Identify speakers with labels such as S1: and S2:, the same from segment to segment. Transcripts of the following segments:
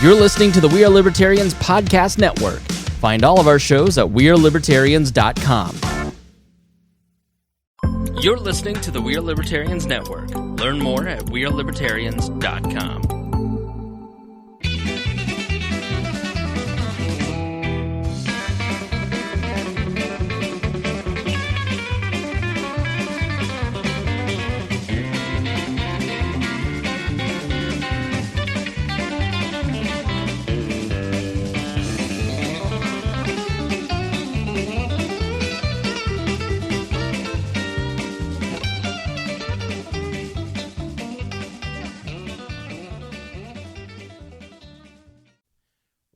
S1: You're listening to the We Are Libertarians Podcast Network. Find all of our shows at wearelibertarians.com. You're listening to the We Are Libertarians Network. Learn more at wearelibertarians.com.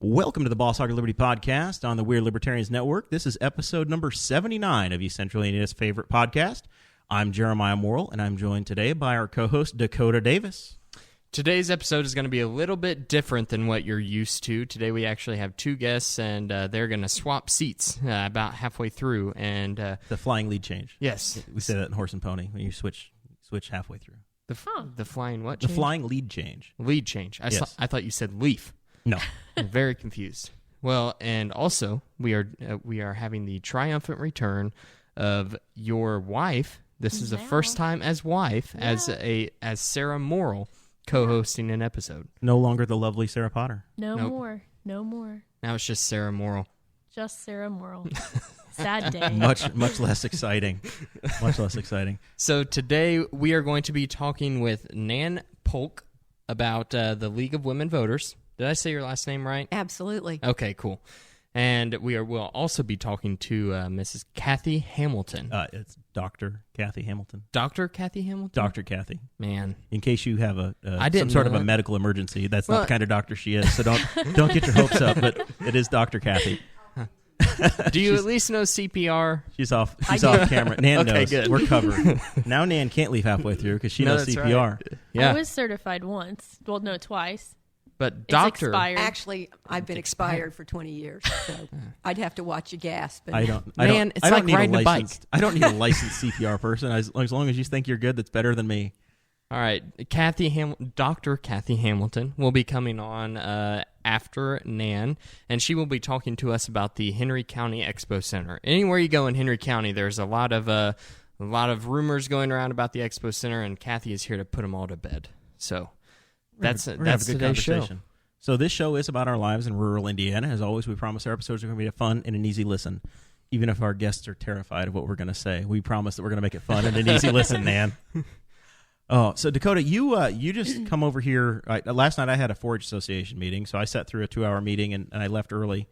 S2: Welcome to the Boss Hog of Liberty podcast on the Weird Libertarians Network. This is episode number 79 of East Central Indiana's favorite podcast. I'm Jeremiah Morrell, and I'm joined today by our co-host, Dakota Davis.
S3: Today's episode is going to be a little bit different than what you're used to. Today we actually have two guests, and they're going to swap seats about halfway through. And
S2: the flying lead change.
S3: Yes.
S2: We say that in Horse and Pony, when you switch halfway through.
S3: The flying what
S2: The
S3: change?
S2: flying lead change.
S3: Lead change. I thought you said leaf.
S2: No.
S3: I'm very confused. Well, and also we are having the triumphant return of your wife. This is the first time as wife, as Sara Morrell co-hosting an episode.
S2: No longer the lovely Sarah Potter.
S4: No more.
S3: Now it's just Sara Morrell.
S4: Just Sara Morrell. Sad day.
S2: Much less exciting. Much less exciting.
S3: So today we are going to be talking with Nan Polk about the League of Women Voters. Did I say your last name right?
S5: Absolutely.
S3: Okay, cool. And we'll also be talking to Mrs. Cathy Hamilton.
S2: It's Dr. Cathy Hamilton.
S3: Dr. Cathy Hamilton?
S2: Dr. Cathy.
S3: Man.
S2: In case you have
S3: I didn't
S2: some sort of
S3: know
S2: a
S3: that.
S2: medical emergency, that's not the kind of doctor she is, so don't get your hopes up, but it is Dr. Cathy.
S3: Do you at least know CPR?
S2: She's off camera. Nan
S3: Okay,
S2: knows.
S3: good.
S2: We're covered. Now Nan can't leave halfway through because she knows
S3: that's
S2: CPR.
S3: right. Yeah.
S4: I was certified once. Well, no, twice.
S3: But
S4: It's
S3: doctor,
S4: expired.
S5: Actually, I've been expired for 20 years, so I'd have to watch you gasp. But
S2: I don't
S3: it's
S2: I don't
S3: like
S2: need
S3: riding a bike.
S2: licensed. I don't need a licensed CPR person. As long as you think you're good, that's better than me.
S3: all right, Dr. Cathy Hamilton will be coming on after Nan, and she will be talking to us about the Henry County Expo Center. Anywhere you go in Henry County, there's a lot of rumors going around about the Expo Center, and Cathy is here to put them all to bed. So that's today's show.
S2: So this show is about our lives in rural Indiana. As always, we promise our episodes are going to be fun and an easy listen. Even if our guests are terrified of what we're going to say, we promise that we're going to make it fun and an easy listen, Nan. Oh, so Dakota, you just come over here. Last night I had a 4-H association meeting, so I sat through a 2-hour meeting and I left early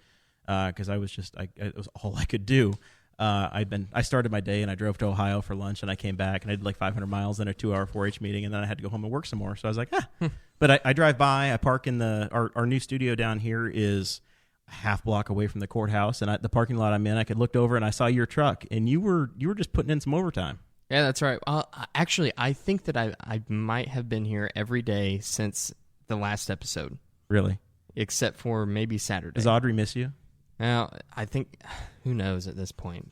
S2: because it was all I could do. I started my day and I drove to Ohio for lunch and I came back and I did like 500 miles in a 2-hour 4-H meeting and then I had to go home and work some more. So I was like, But I drive by, I park in our new studio down here is a half block away from the courthouse, and the parking lot I'm in, I could look over and I saw your truck, and you were just putting in some overtime.
S3: Yeah, that's right. Actually, I think that I might have been here every day since the last episode.
S2: Really?
S3: Except for maybe Saturday.
S2: Does Audrey miss you?
S3: Well, I think, who knows at this point.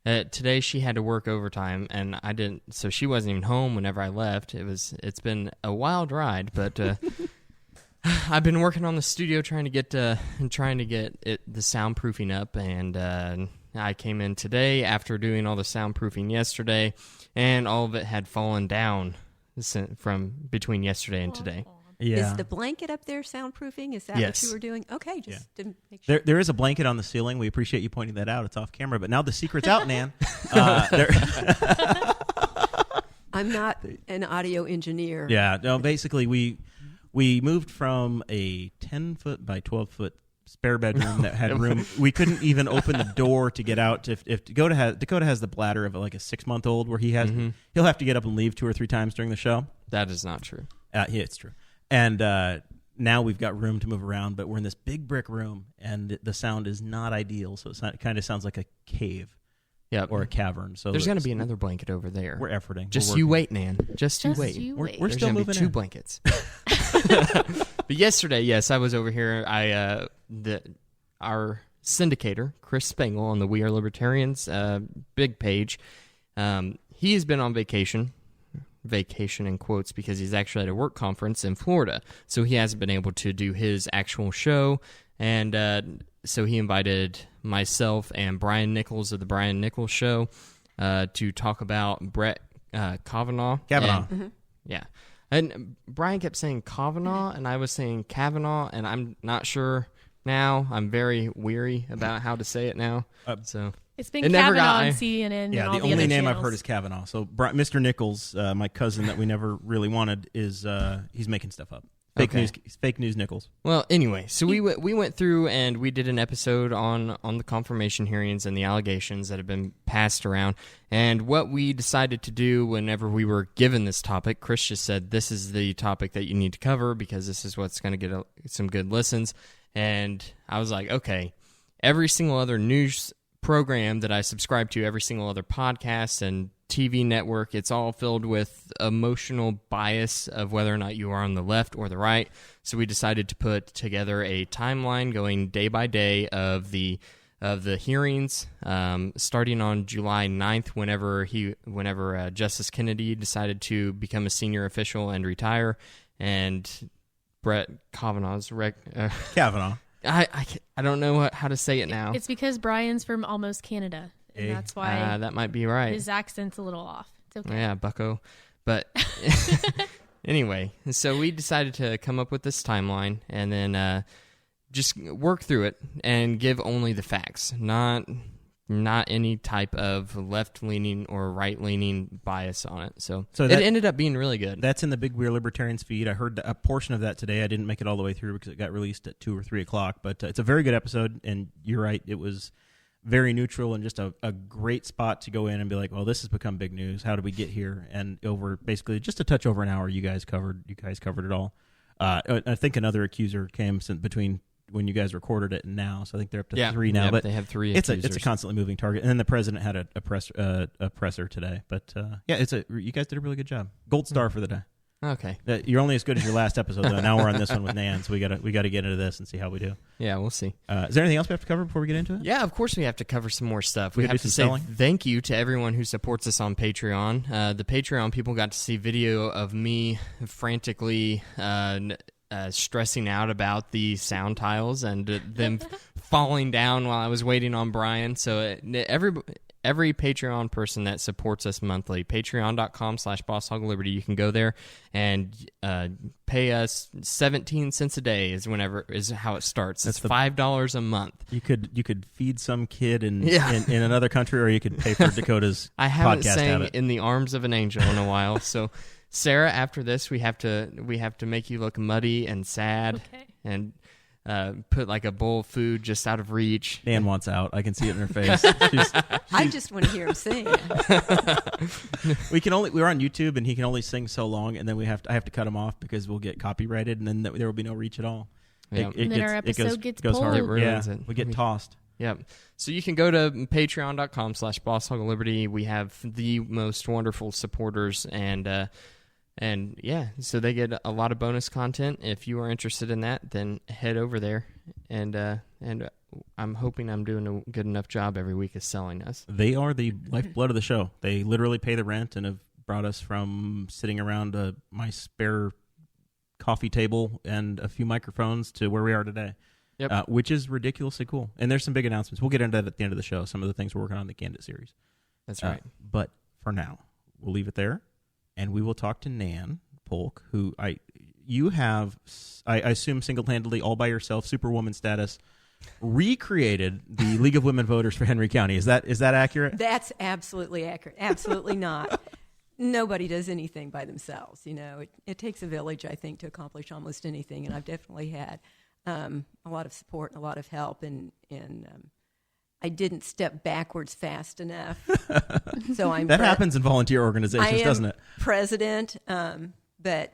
S3: Today she had to work overtime, and I didn't, so she wasn't even home whenever I left. It's been a wild ride, but I've been working on the studio trying to get the soundproofing up, and I came in today after doing all the soundproofing yesterday, and all of it had fallen down from between yesterday and today.
S2: Yeah.
S5: Is the blanket up there soundproofing? Is that
S2: Yes.
S5: what you were doing? Okay, just to make sure.
S2: There is a blanket on the ceiling. We appreciate you pointing that out. It's off camera, but now the secret's out, Nan.
S5: I'm not an audio engineer.
S2: Yeah. No. Basically, we moved from a 10-foot by 12-foot spare bedroom that had room. We couldn't even open the door to get out. If Dakota has the bladder of like a 6-month-old, where he'll have to get up and leave 2 or 3 times during the show.
S3: That is not true.
S2: Yeah, it's true. And now we've got room to move around, but we're in this big brick room, and the sound is not ideal. So it kind of sounds like a cave, or a cavern. So
S3: there's going to be another blanket over there.
S2: We're efforting.
S3: Just you wait, Nan. Just you wait.
S2: We're
S3: There's
S2: still
S3: gonna
S2: moving
S3: be 2
S2: in.
S3: blankets. But yesterday, yes, I was over here. Our syndicator, Chris Spangle, on the We Are Libertarians big page, he has been on vacation vacation in quotes because he's actually at a work conference in Florida. So he hasn't been able to do his actual show. And so he invited myself and Brian Nichols of the Brian Nichols Show to talk about Brett Kavanaugh.
S2: Kavanaugh.
S3: Yeah. And Brian kept saying Kavanaugh, and I was saying Kavanaugh, and I'm not sure now. I'm very weary about how to say it now. So
S4: It's been
S3: It never
S4: Kavanaugh
S3: got-
S4: on CNN and
S2: Yeah,
S4: all
S2: the
S4: the
S2: only
S4: other
S2: name I've
S4: channels.
S2: heard is Kavanaugh. So Mr. Nichols, my cousin that we never really wanted, is he's making stuff up. Fake news Nichols.
S3: Well, anyway, so we went through and we did an episode on the confirmation hearings and the allegations that have been passed around. And what we decided to do whenever we were given this topic, Chris just said, this is the topic that you need to cover because this is what's going to get some good listens. And I was like, okay, every single other news program that I subscribe to, every single other podcast and TV network, it's all filled with emotional bias of whether or not you are on the left or the right. So we decided to put together a timeline going day by day of the hearings, starting on July 9th, whenever Justice Kennedy decided to become a senior official and retire, and Brett Kavanaugh's
S2: Kavanaugh.
S3: I don't know how to say it now.
S4: It's because Brian's from almost Canada, and that's why
S3: That might be right.
S4: his accent's a little off. It's okay.
S3: Yeah, bucko. But anyway, so we decided to come up with this timeline and then just work through it and give only the facts, not any type of left-leaning or right-leaning bias on it. So it ended up being really good.
S2: That's in the Big We're Libertarians feed. I heard a portion of that today. I didn't make it all the way through because it got released at 2 or 3 o'clock. But it's a very good episode, and you're right. It was very neutral and just a great spot to go in and be like, well, this has become big news. How did we get here? And over basically just a touch over an hour, you guys covered it all. I think another accuser came between when you guys recorded it and now, so I think they're up to 3 now. But
S3: they have 3
S2: it's
S3: accusers.
S2: a constantly moving target. And then the president had a presser today. But you guys did a really good job. Gold star for the day.
S3: Okay.
S2: You're only as good as your last episode, though. Now we're on this one with Nan, so we gotta get into this and see how we do.
S3: Yeah, we'll see.
S2: Is there anything else we have to cover before we get into it?
S3: Yeah, of course we have to cover some more stuff. We
S2: gotta
S3: have
S2: do
S3: to
S2: some
S3: say
S2: selling?
S3: thank you to everyone who supports us on Patreon. The Patreon people got to see video of me frantically stressing out about the sound tiles and them falling down while I was waiting on Brian. So every Patreon person that supports us monthly, patreon.com/Boss Hog of Liberty, you can go there and pay us 17 cents a day is how it starts. It's $5 a month.
S2: You could feed some kid in another country, or you could pay for Dakota's
S3: I haven't
S2: podcast
S3: sang
S2: habit.
S3: In the Arms of an Angel in a while. So Sarah, after this we have to make you look muddy and sad
S4: Okay.
S3: and put like a bowl of food just out of reach.
S2: Nan wants out. I can see it in her face.
S5: I just want to hear him sing.
S2: We're on YouTube, and he can only sing so long, and then I have to cut him off because we'll get copyrighted, and then there will be no reach at all.
S3: Yeah.
S4: And then our episode gets
S2: goes hard.
S4: pulled.
S3: It ruins it.
S2: We get tossed.
S3: Yep. So you can go to patreon.com/Boss Hog of Liberty. We have the most wonderful supporters, and yeah, so they get a lot of bonus content. If you are interested in that, then head over there, and I'm hoping I'm doing a good enough job every week of selling us.
S2: They are the lifeblood of the show. They literally pay the rent and have brought us from sitting around my spare coffee table and a few microphones to where we are today.
S3: Yep.
S2: Which is ridiculously cool. And there's some big announcements. We'll get into that at the end of the show, some of the things we're working on in the Candidate series.
S3: That's right.
S2: But for now, we'll leave it there, and we will talk to Nan Polk, who I assume single-handedly, all by yourself, superwoman status, recreated the League of Women Voters for Henry County. Is that accurate?
S5: That's absolutely accurate. Absolutely not. Nobody does anything by themselves. It takes a village, I think, to accomplish almost anything, and I've definitely had a lot of support and a lot of help, and I didn't step backwards fast enough. So
S2: that happens in volunteer organizations, doesn't it?
S5: President, but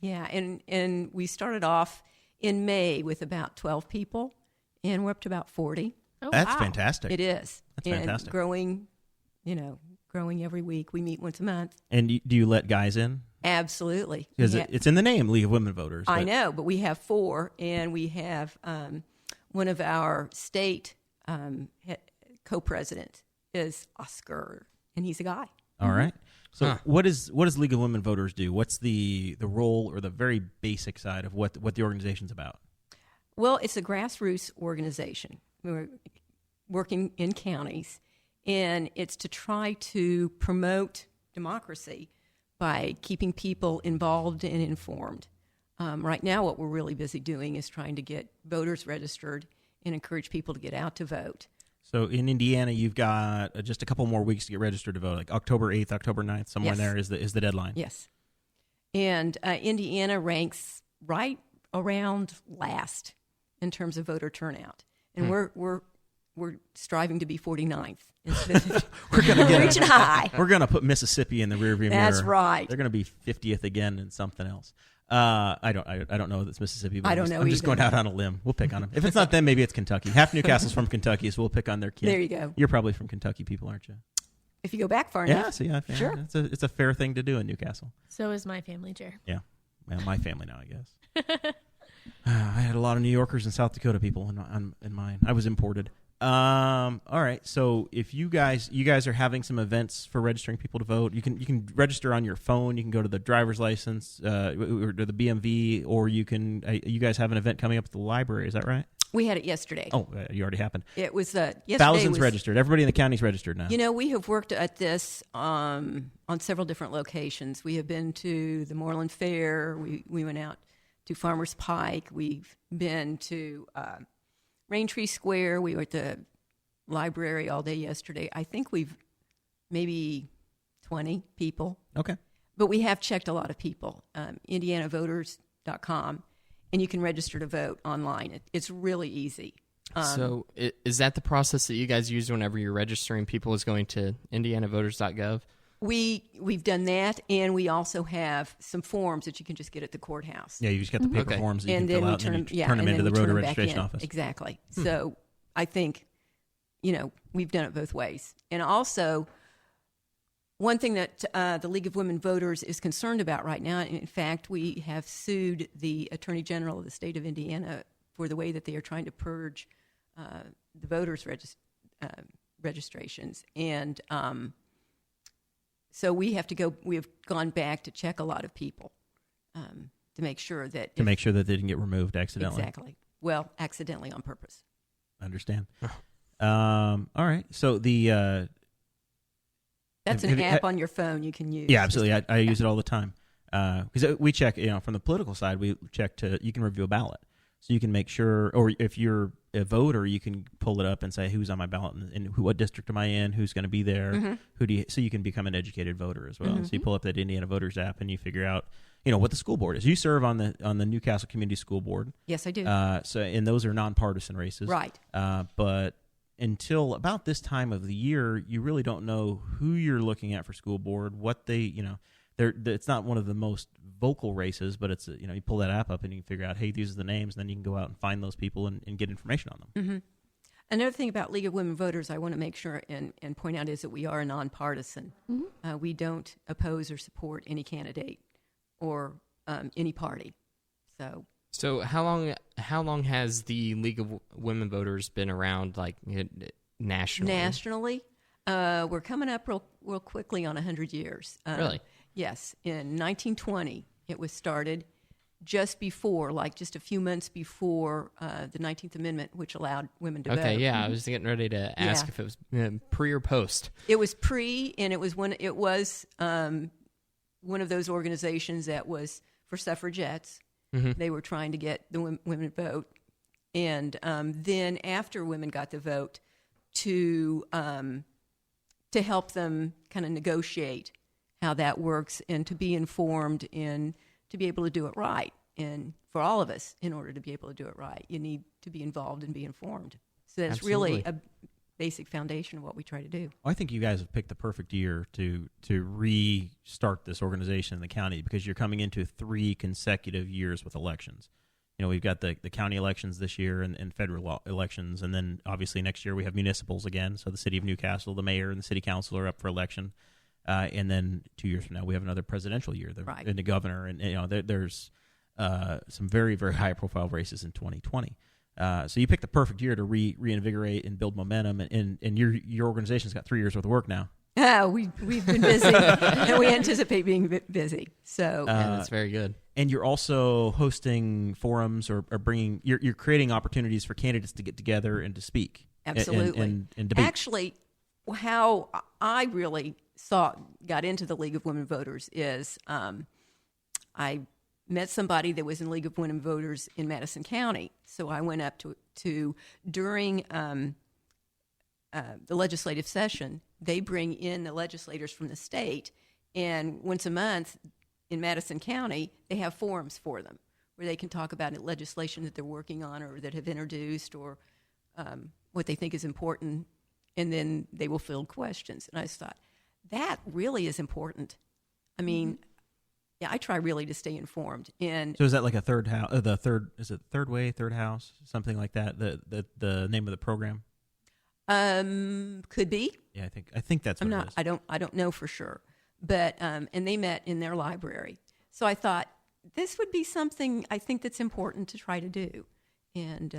S5: yeah, and we started off in May with about 12 people, and we're up to about 40.
S4: Oh,
S2: That's
S4: wow.
S2: fantastic.
S5: It is.
S2: That's
S5: and
S2: fantastic.
S5: Growing every week. We meet once a month.
S2: And do you let guys in?
S5: Absolutely.
S2: Because it's in the name, League of Women Voters.
S5: I know, but we have 4, and we have one of our state co-president is Oscar, and he's a guy.
S2: All right. So what does League of Women Voters do? What's the role or the very basic side of what the organization's about?
S5: Well, it's a grassroots organization. We're working in counties, and it's to try to promote democracy by keeping people involved and informed. Right now, what we're really busy doing is trying to get voters registered and encourage people to get out to vote.
S2: So in Indiana, you've got just a couple more weeks to get registered to vote, like October 8th, October 9th, somewhere in there is the deadline.
S5: Yes. And Indiana ranks right around last in terms of voter turnout. And we're striving to be 49th.
S2: We're going to
S5: reaching high.
S2: We're going to put Mississippi in the rearview mirror.
S5: That's right.
S2: They're going to be 50th again and something else. I don't know if it's Mississippi. But
S5: I don't know.
S2: I'm just going out on a limb. We'll pick on them. If it's not them, maybe it's Kentucky. Half Newcastle's from Kentucky, so we'll pick on their kid.
S5: There you go.
S2: You're probably from Kentucky, people, aren't you?
S5: If you go back far enough.
S2: Sure. It's a fair thing to do in Newcastle.
S4: So is my family, Jer.
S2: Yeah. Well, my family now, I guess. I had a lot of New Yorkers and South Dakota people in mine. I was imported. All right. So if you guys are having some events for registering people to vote, you can register on your phone. You can go to the driver's license or to the BMV, or you guys have an event coming up at the library. Is that right?
S5: We had it yesterday.
S2: Oh, you already happened.
S5: It was yesterday.
S2: Thousands registered. Everybody in the county's registered now.
S5: You know, we have worked at this on several different locations. We have been to the Moreland Fair. We went out to Farmers Pike. We've been to Raintree Square. We were at the library all day yesterday. I think we've maybe 20 people.
S2: Okay.
S5: But we have checked a lot of people. IndianaVoters.com, and you can register to vote online. It's really easy.
S3: So is that the process that you guys use whenever you're registering people, is going to IndianaVoters.gov?
S5: We've done that, and we also have some forms that you can just get at the courthouse.
S2: Yeah, you just got the paper forms that you
S5: and
S2: can
S5: then
S2: fill out, and then you turn them into the voter registration office.
S5: Exactly. So I think, we've done it both ways. And also, one thing that the League of Women Voters is concerned about right now, and in fact, we have sued the Attorney General of the state of Indiana for the way that they are trying to purge the voters' registrations. And so we have gone back to check a lot of people to make sure that...
S2: they didn't get removed accidentally.
S5: Exactly. Well, accidentally on purpose.
S2: Understand. All right. So the...
S5: That's an app on your phone you can use.
S2: Yeah, absolutely. I use it all the time. Because we check, from the political side, we check you can review a ballot. So you can make sure, or if you're a voter, you can pull it up and say who's on my ballot and what district am I in, who's going to be there, so you can become an educated voter as well. So you pull up that Indiana Voters app and you figure out, what the school board is. You serve on the Newcastle Community School Board.
S5: Yes, I do.
S2: And those are nonpartisan races,
S5: right?
S2: But until about this time of the year, you really don't know who you're looking at for school board, what they, it's not one of the most vocal races, but it's, you pull that app up and you can figure out, hey, these are the names, and then you can go out and find those people and get information on them.
S5: Another thing about League of Women Voters I want to make sure and point out is that we are nonpartisan. We don't oppose or support any candidate or any party.
S3: So how long has the League of Women Voters been around, like nationally?
S5: Nationally, we're coming up real quickly on 100 years.
S3: Really?
S5: Yes. In 1920, it was started just a few months before the 19th Amendment, which allowed women to vote.
S3: Okay, yeah, I was getting ready to ask if it was pre or post.
S5: It was pre, and it was one of those organizations that was for suffragettes. They were trying to get the women to vote. And then after women got the vote, to help them kind of negotiate how that works and to be informed and to be able to do it right. And for all of us, in order to be able to do it right, you need to be involved and be informed. So that's really a basic foundation of what we try to do.
S2: I think you guys have picked the perfect year to restart this organization in the county, because you're coming into 3 consecutive years with elections. We've got the county elections this year and federal elections, and then obviously next year we have municipals again. So the city of Newcastle, the mayor and the city council are up for election. And then 2 years from now, we have another presidential year, and the governor. And there's some very, very high-profile races in 2020. So you picked the perfect year to reinvigorate and build momentum. And your organization's got 3 years worth of work now.
S5: We've been busy, and we anticipate being busy. So
S3: that's very good.
S2: And you're also hosting forums or bringing you're creating opportunities for candidates to get together and to speak.
S5: Absolutely.
S2: And debate.
S5: Actually, how I really got into the League of Women Voters is I met somebody that was in League of Women Voters in Madison County. So I went up to during the legislative session, they bring in the legislators from the state, and once a month in Madison County, they have forums for them where they can talk about legislation that they're working on or that have introduced or what they think is important, and then they will field questions. And I just thought, that really is important. I mean, yeah, I try really to stay informed. And
S2: so is that like a third house? Is it Third Way, Third House, something like that? The name of the program?
S5: Could be.
S2: Yeah, I think that's what it is.
S5: I don't know for sure, but and they met in their library. So I thought this would be something I think that's important to try to do, and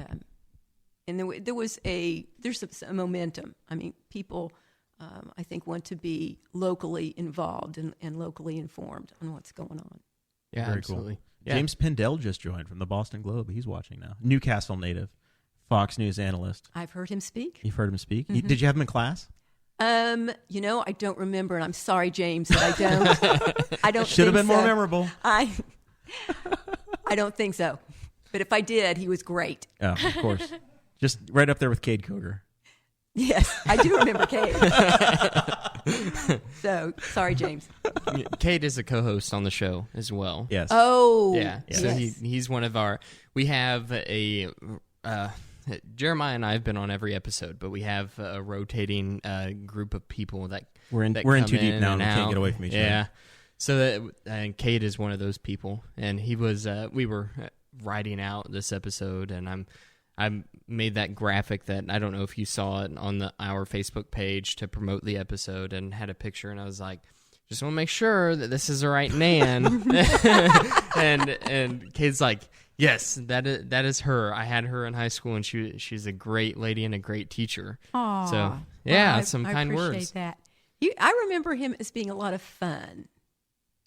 S5: there's a momentum. I mean, people I think want to be locally involved and locally informed on what's going on.
S3: Yeah,
S2: very
S3: absolutely.
S2: Cool.
S3: Yeah.
S2: James Pendell just joined from the Boston Globe. He's watching now. Newcastle native, Fox News analyst.
S5: I've heard him speak.
S2: You've heard him speak?
S5: Mm-hmm.
S2: Did you have him in class?
S5: I don't remember, and I'm sorry, James, that I don't. I don't.
S2: Should have been
S5: so.
S2: more memorable.
S5: I don't think so. But if I did, he was great.
S2: Oh, of course. Just right up there with Cade Coger.
S5: Yes, I do remember Cade. So, sorry, James.
S3: Cade is a co-host on the show as well.
S2: Yes.
S5: Oh,
S3: yeah. So
S5: yes.
S3: he's one of our. We have a. Jeremiah and I have been on every episode, but we have a rotating group of people that
S2: we're in
S3: come
S2: too deep now, and we
S3: out.
S2: can't get away from each other.
S3: Yeah. So and Cade is one of those people, and he was. We were writing out this episode, and I made that graphic that I don't know if you saw it on our Facebook page to promote the episode, and had a picture, and I was like, just want to make sure that this is the right Nan. and Cade's like, yes, that is her. I had her in high school, and she's a great lady and a great teacher.
S5: Aww.
S3: So yeah,
S5: well,
S3: some
S5: I
S3: kind
S5: appreciate
S3: words.
S5: That. I remember him as being a lot of fun.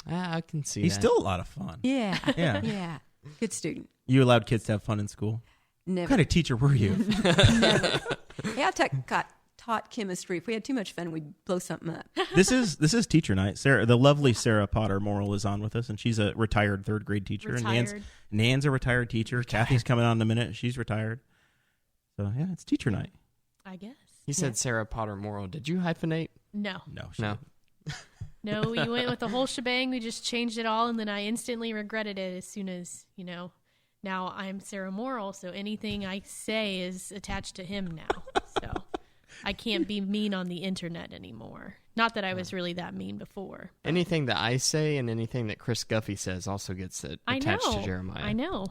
S3: I can see
S2: He's
S3: that.
S2: still a lot of fun.
S5: Yeah.
S2: Yeah.
S5: Yeah. Good student.
S2: You allowed kids to have fun in school?
S5: Never.
S2: What kind of teacher were you?
S5: Never. Yeah, I taught chemistry. If we had too much fun, we'd blow something up.
S2: This is teacher night. The lovely Sara Morrell is on with us, and she's a retired third grade teacher.
S4: Retired.
S2: And Nan's a retired teacher. Cathy's coming on in a minute. She's retired. So yeah, it's teacher night.
S4: I guess.
S3: You said Sara Morrell. Did you hyphenate?
S4: No.
S2: No.
S4: No, we went with the whole shebang. We just changed it all, and then I instantly regretted it as soon as, now I'm Sara Morrell, so anything I say is attached to him now. So I can't be mean on the internet anymore. Not that I was really that mean before.
S3: Anything that I say and anything that Chris Guffey says also gets attached to Jeremiah.
S4: I know.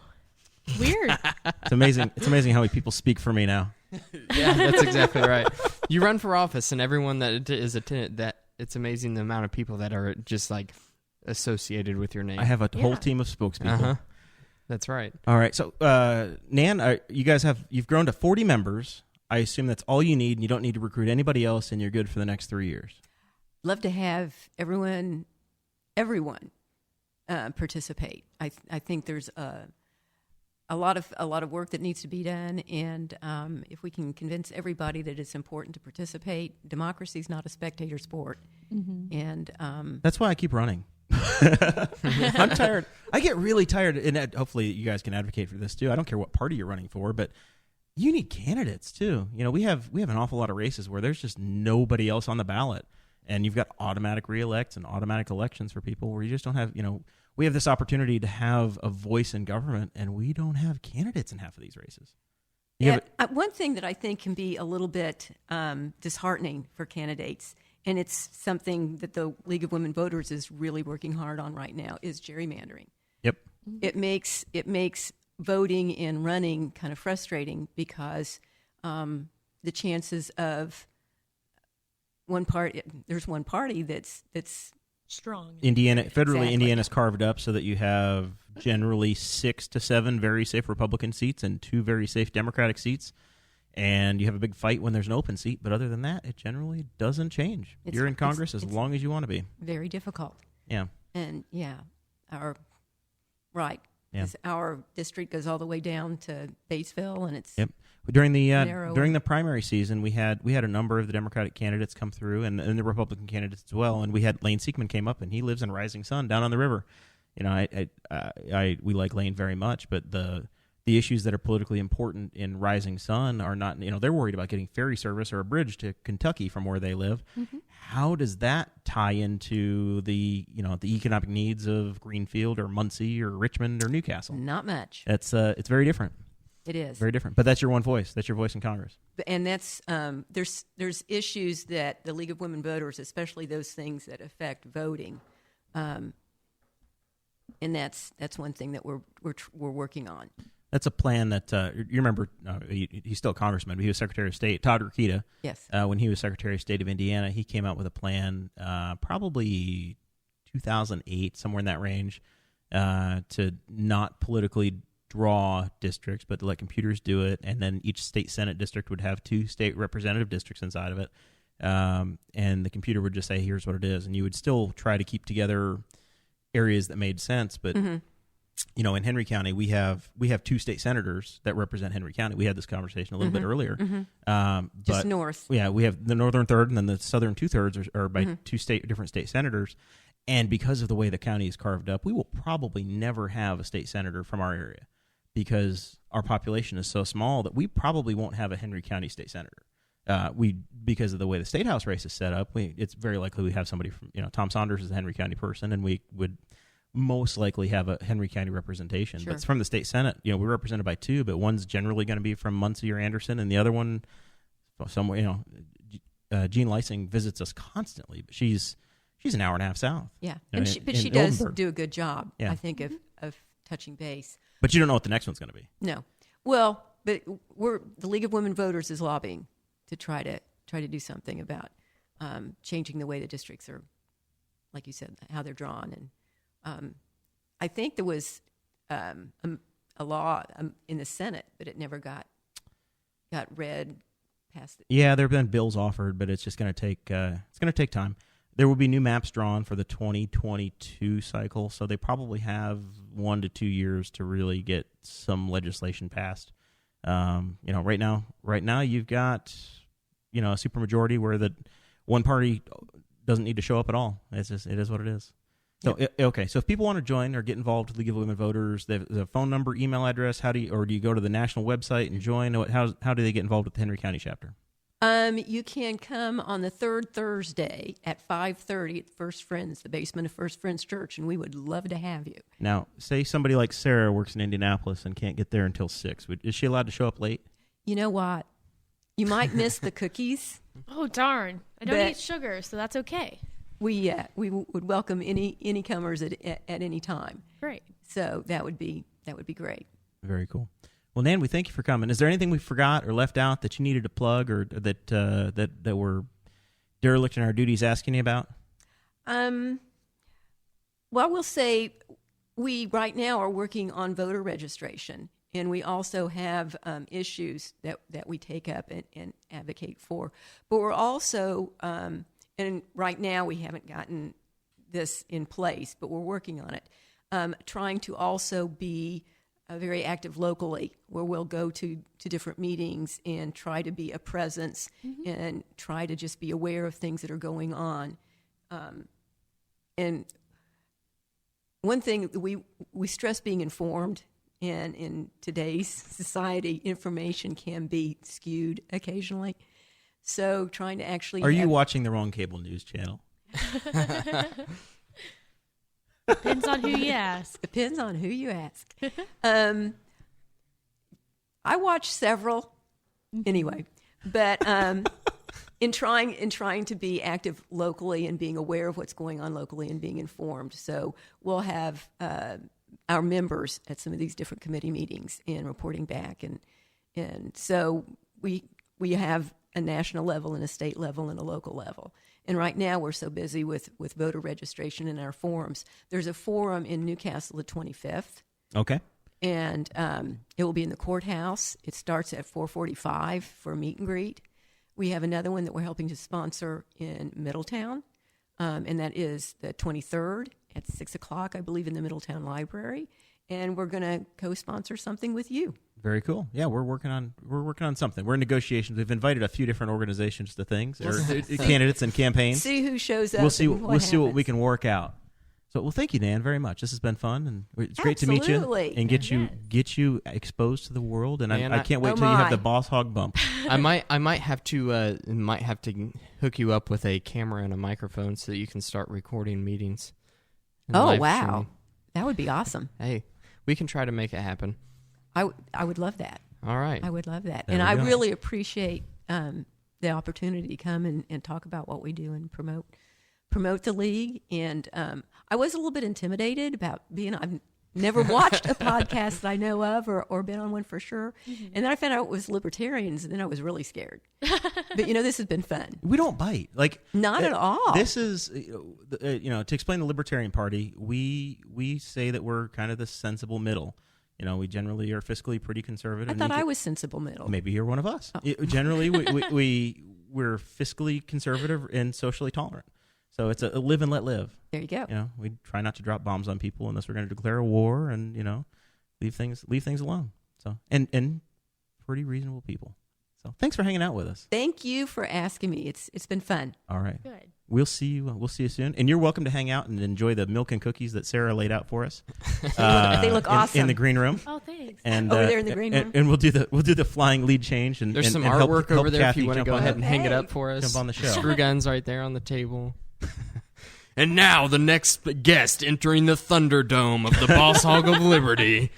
S4: Weird.
S2: It's amazing. It's amazing how people speak for me now.
S3: Yeah, that's exactly right. You run for office, and everyone that is attended, that it's amazing the amount of people that are just like associated with your name.
S2: I have a whole team of spokespeople.
S3: Uh-huh. That's right.
S2: All right. So, Nan, you've grown to 40 members. I assume that's all you need, and you don't need to recruit anybody else, and you're good for the next 3 years.
S5: Love to have everyone participate. I think there's a lot of work that needs to be done, and if we can convince everybody that it's important to participate, democracy is not a spectator sport. Mm-hmm. And
S2: that's why I keep running. I'm tired. I get really tired, and hopefully you guys can advocate for this too. I don't care what party you're running for, but you need candidates too. We have an awful lot of races where there's just nobody else on the ballot, and you've got automatic re-elects and automatic elections for people where you just don't have. We have this opportunity to have a voice in government, and we don't have candidates in half of these races.
S5: One thing that I think can be a little bit disheartening for candidates, and it's something that the League of Women Voters is really working hard on right now, is gerrymandering.
S2: Yep.
S5: It makes voting and running kind of frustrating because the chances of there's one party that's
S4: strong.
S2: Federally,
S5: Exactly.
S2: Indiana's carved up so that you have generally 6 to 7 very safe Republican seats and 2 very safe Democratic seats. and you have a big fight when there's an open seat. But other than that, it generally doesn't change. You're in Congress as long as you want to be.
S5: Very difficult.
S2: Yeah.
S5: And our district goes all the way down to Batesville, and it's
S2: During the primary season, we had a number of the Democratic candidates come through, and the Republican candidates as well. And we had Lane Siekman came up, and he lives in Rising Sun down on the river. You know, we like Lane very much, but the issues that are politically important in Rising Sun are not. You know, they're worried about getting ferry service or a bridge to Kentucky from where they live. Mm-hmm. How does that tie into the economic needs of Greenfield or Muncie or Richmond or Newcastle?
S5: Not much.
S2: It's very different.
S5: It is
S2: very different, but that's your one voice. That's your voice in Congress.
S5: And that's there's issues that the League of Women Voters, especially those things that affect voting, and that's one thing that we're working on.
S2: That's a plan that you remember. He's still a congressman, but he was Secretary of State. Todd Rokita. Yes. When he was Secretary of State of Indiana, he came out with a plan, probably 2008, somewhere in that range, to not politically draw districts, but to let computers do it, and then each state senate district would have 2 state representative districts inside of it, and the computer would just say, "Here's what it is," and you would still try to keep together areas that made sense. But you know, in Henry County, we have 2 state senators that represent Henry County. We had this conversation a little bit earlier.
S5: Just north.
S2: Yeah, we have the northern third, and then the southern 2/3 are by different state senators. And because of the way the county is carved up, we will probably never have a state senator from our area, because our population is so small that we probably won't have a Henry County state senator. Because of the way the state house race is set up, it's very likely we have somebody from, Tom Saunders is a Henry County person, and we would most likely have a Henry County representation. Sure. But from the state senate, we're represented by 2, but one's generally going to be from Muncie or Anderson, and the other one somewhere. Jean Lysing visits us constantly, but she's an hour and a half south.
S5: Yeah, but she does do a good job. Yeah. I think of touching base.
S2: But you don't know what the next one's going to be.
S5: No. Well, but the League of Women Voters is lobbying to try to do something about changing the way the districts are, like you said, how they're drawn. And I think there was a law in the Senate, but it never got read past it.
S2: Yeah, there have been bills offered, but it's just going to take time. There will be new maps drawn for the 2022 cycle, so they probably have 1 to 2 years to really get some legislation passed. Right now you've got, a supermajority where the one party doesn't need to show up at all. It is what it is. So, okay. So if people want to join or get involved with the League of Women Voters, the phone number, email address, do you go to the national website and join? How do they get involved with the Henry County chapter?
S5: You can come on the 3rd Thursday at 5:30 at First Friends, the basement of First Friends Church, and we would love to have you.
S2: Now, say somebody like Sarah works in Indianapolis and can't get there until 6. Is she allowed to show up late?
S5: You know what? You might miss the cookies.
S4: Oh, darn. I don't eat sugar, so that's okay.
S5: We would welcome any comers at any time.
S4: Great.
S5: So that would be great.
S2: Very cool. Well, Nan, we thank you for coming. Is there anything we forgot or left out that you needed to plug, or that we're derelict in our duties asking you about?
S5: Well, we'll say we right now are working on voter registration, and we also have issues that we take up and advocate for. But we're also, and right now we haven't gotten this in place, but we're working on it, trying to also be very active locally, where we'll go to different meetings and try to be a presence and try to just be aware of things that are going on. And one thing we stress being informed, and in today's society, information can be skewed occasionally. So trying to actually...
S2: Are you watching the wrong cable news channel?
S4: Depends on who you ask.
S5: Depends on who you ask. I watch several anyway, but in trying to be active locally and being aware of what's going on locally and being informed. So we'll have our members at some of these different committee meetings and reporting back, and so we have a national level and a state level and a local level. And right now we're so busy with voter registration and our forums. There's a forum in Newcastle the 25th.
S2: Okay.
S5: and it will be in the courthouse. It starts at 4:45 for a meet and greet. We have another one that we're helping to sponsor in Middletown, and that is the 23rd at 6 o'clock, I believe, in the Middletown Library. And we're going to co-sponsor something with you.
S2: Very cool. Yeah, we're working on something. We're in negotiations. We've invited a few different organizations to things, or candidates and campaigns.
S5: See who shows up.
S2: We'll see what we
S5: can.
S2: can work out. So, well, thank you, Nan, very much. This has been fun, and it's great to meet you and get you exposed to the world. And I can't wait till you have the Boss Hog bump.
S3: I might have to hook you up with a camera and a microphone so that you can start recording meetings.
S5: Oh wow, that would be awesome.
S3: Hey, we can try to make it happen.
S5: I would love that.
S3: All right,
S5: I would love that,
S2: There
S5: and
S2: we
S5: I
S2: go.
S5: really appreciate the opportunity to come and talk about what we do and promote the league. And I was a little bit intimidated about being. I've never watched a podcast that I know of or been on one for sure. Mm-hmm. And then I found out it was libertarians, and then I was really scared. But this has been fun.
S2: We don't bite.
S5: Not at all.
S2: This is to explain the Libertarian Party. We say that we're kind of the sensible middle. We generally are fiscally pretty conservative.
S5: I thought I was sensible middle.
S2: Maybe you're one of us.
S5: Oh.
S2: Generally, we're fiscally conservative and socially tolerant. So it's a live and let live.
S5: There you go.
S2: We try not to drop bombs on people unless we're going to declare a war, and leave things alone. So and pretty reasonable people. So thanks for hanging out with us.
S5: Thank you for asking me. It's been fun.
S2: All right.
S4: Good.
S2: We'll see you soon, and you're welcome to hang out and enjoy the milk and cookies that Sara laid out for us.
S5: They look awesome
S2: in the green room.
S4: Oh, thanks.
S2: And
S5: over there in the green room.
S2: And we'll do the flying lead change. And
S3: there's some
S2: and
S3: artwork
S2: help
S3: over there
S2: Cathy
S3: if you want to
S2: jump
S3: go
S2: on
S3: ahead
S2: it.
S3: and hang it up for us.
S2: Jump on the show.
S3: Screw guns right there on the table. And now the next guest entering the Thunderdome of the Boss Hog of Liberty.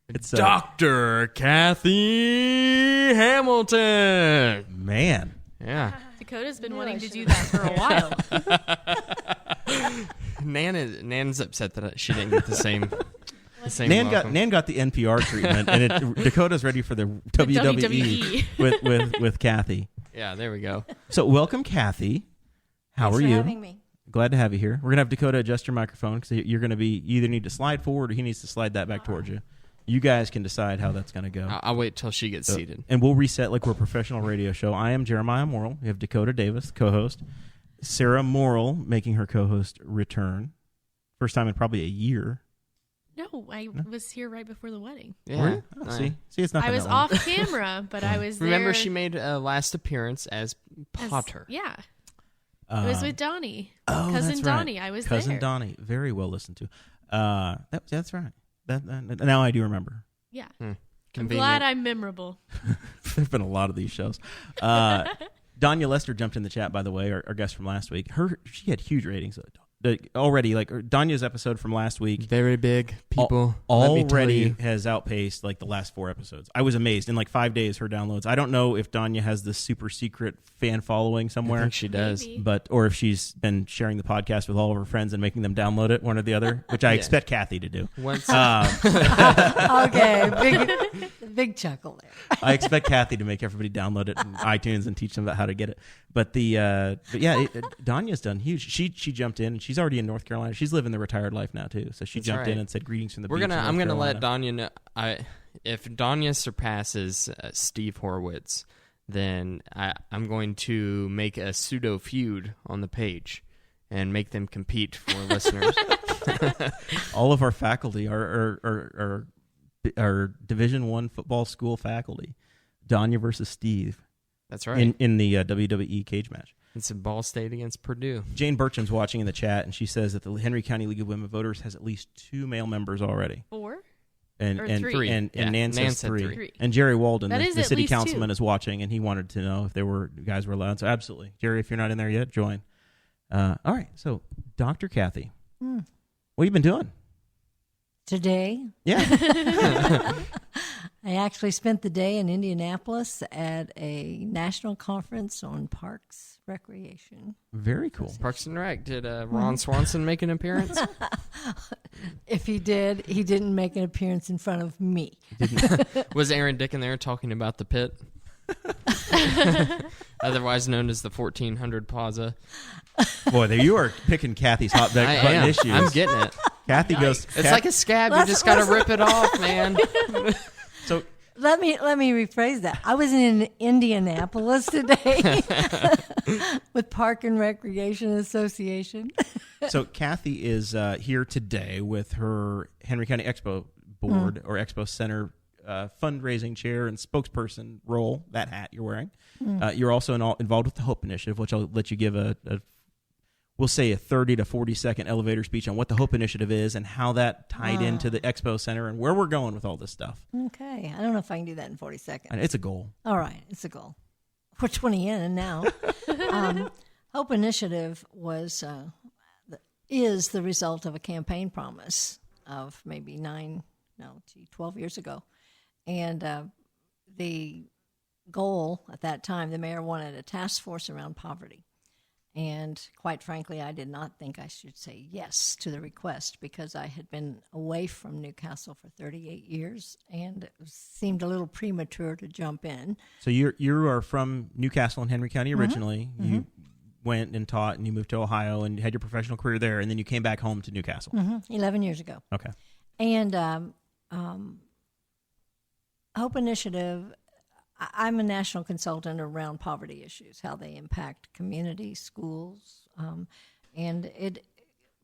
S2: It's
S3: Dr. Cathy Hamilton.
S2: Man.
S3: Yeah.
S4: Dakota's been wanting to do that for a while.
S3: Nan's upset that she didn't get the same welcome.
S2: Nan got the NPR treatment, and Dakota's ready for the WWE with Cathy.
S3: Yeah, there we go.
S2: So welcome, Cathy. How
S6: Thanks
S2: are
S6: for
S2: you?
S6: having me.
S2: Glad to have you here. We're gonna have Dakota adjust your microphone because you're gonna be you either need to slide forward or he needs to slide that back towards you. You guys can decide how that's gonna go.
S3: I'll wait till she gets seated.
S2: And we'll reset like we're a professional radio show. I am Jeremiah Morrell. We have Dakota Davis, co-host. Sara Morrell making her co-host return. First time in probably a year.
S4: No, I was here right before the wedding.
S3: Yeah.
S2: Oh, see, it's not.
S4: I was off camera, but I was there.
S3: Remember, she made a last appearance as Potter.
S4: Yeah. It was with Donnie.
S2: Oh,
S4: Cousin
S2: that's
S4: Donnie.
S2: right.
S4: I was
S2: Cousin
S4: there.
S2: Donnie. Very well listened to. That's right. Now I do remember.
S4: Yeah. I'm
S3: Convenient.
S4: glad I'm memorable.
S2: There's been a lot of these shows. Donya Lester jumped in the chat, by the way, our guest from last week. She had huge ratings already. Like Donya's episode from last week,
S3: Very big people. Let me tell
S2: already
S3: you.
S2: has outpaced like the last 4 episodes. I was amazed. In like 5 days, her downloads. I don't know if Donya has this super secret fan following
S3: I
S2: somewhere.
S3: think she does.
S4: Maybe.
S2: Or if she's been sharing the podcast with all of her friends and making them download it, one or the other, which I expect Cathy to do.
S3: Once,
S6: Okay, big chuckle there.
S2: I expect Cathy to make everybody download it in iTunes and teach them about how to get it. But Donya's done huge. She jumped in, and she's already in North Carolina. She's living the retired life now too. So she
S3: That's
S2: jumped in
S3: right.
S2: and said greetings from the
S3: I'm
S2: beach.
S3: gonna let Donya know. If Donya surpasses Steve Horowitz, then I'm going to make a pseudo feud on the page and make them compete for listeners.
S2: All of our faculty are Division I football school faculty. Donya versus Steve.
S3: That's right.
S2: In the WWE cage match.
S3: It's a Ball State against Purdue.
S2: Jane Burcham's watching in the chat, and she says that the Henry County League of Women Voters has at least 2 male members already.
S4: 4?
S2: And
S4: Or
S2: and
S4: 3.
S2: and
S3: Yeah,
S2: Nan
S3: Nan
S2: says
S3: said
S2: 3.
S4: 3.
S2: And Jerry Walden,
S4: That is
S2: the
S4: at
S2: city
S4: least
S2: councilman,
S4: 2.
S2: is watching, and he wanted to know if guys were allowed. So absolutely, Jerry, if you're not in there yet, join. All right, so Dr. Cathy, what have you been doing?
S6: Today,
S2: Yeah,
S6: I actually spent the day in Indianapolis at a national conference on parks recreation.
S2: very cool.
S3: Parks and Rec. Did Ron Swanson make an appearance?
S6: If he did, he didn't make an appearance in front of me.
S3: Was Aaron Dickin there talking about the pit? Otherwise known as the 1400 Plaza.
S2: Boy, there you are picking Cathy's hot button issues.
S3: I'm getting it.
S2: Kathy goes.
S3: It's like a scab. You just got to rip it off, man.
S2: So
S6: Let me rephrase that. I was in Indianapolis today with Park and Recreation Association.
S2: So Cathy is here today with her Henry County Expo Board or Expo Center fundraising chair and spokesperson role, that hat you're wearing. You're also involved with the Hope Initiative, which I'll let you give we'll say a 30 to 40 second elevator speech on what the Hope Initiative is and how that tied into the Expo Center and where we're going with all this stuff.
S6: Okay. I don't know if I can do that in 40 seconds.
S2: And it's a goal.
S6: All right. It's a goal. We're 20 in now. Hope Initiative is the result of a campaign promise of maybe 12 years ago. And the goal at that time, the mayor wanted a task force around poverty. And quite frankly, I did not think I should say yes to the request because I had been away from Newcastle for 38 years and it seemed a little premature to jump in.
S2: So you are from Newcastle and Henry County originally. Mm-hmm. You went and taught and you moved to Ohio and had your professional career there, and then you came back home to Newcastle.
S6: 11 years ago.
S2: Okay.
S6: And Hope Initiative, I'm a national consultant around poverty issues, how they impact communities, schools, and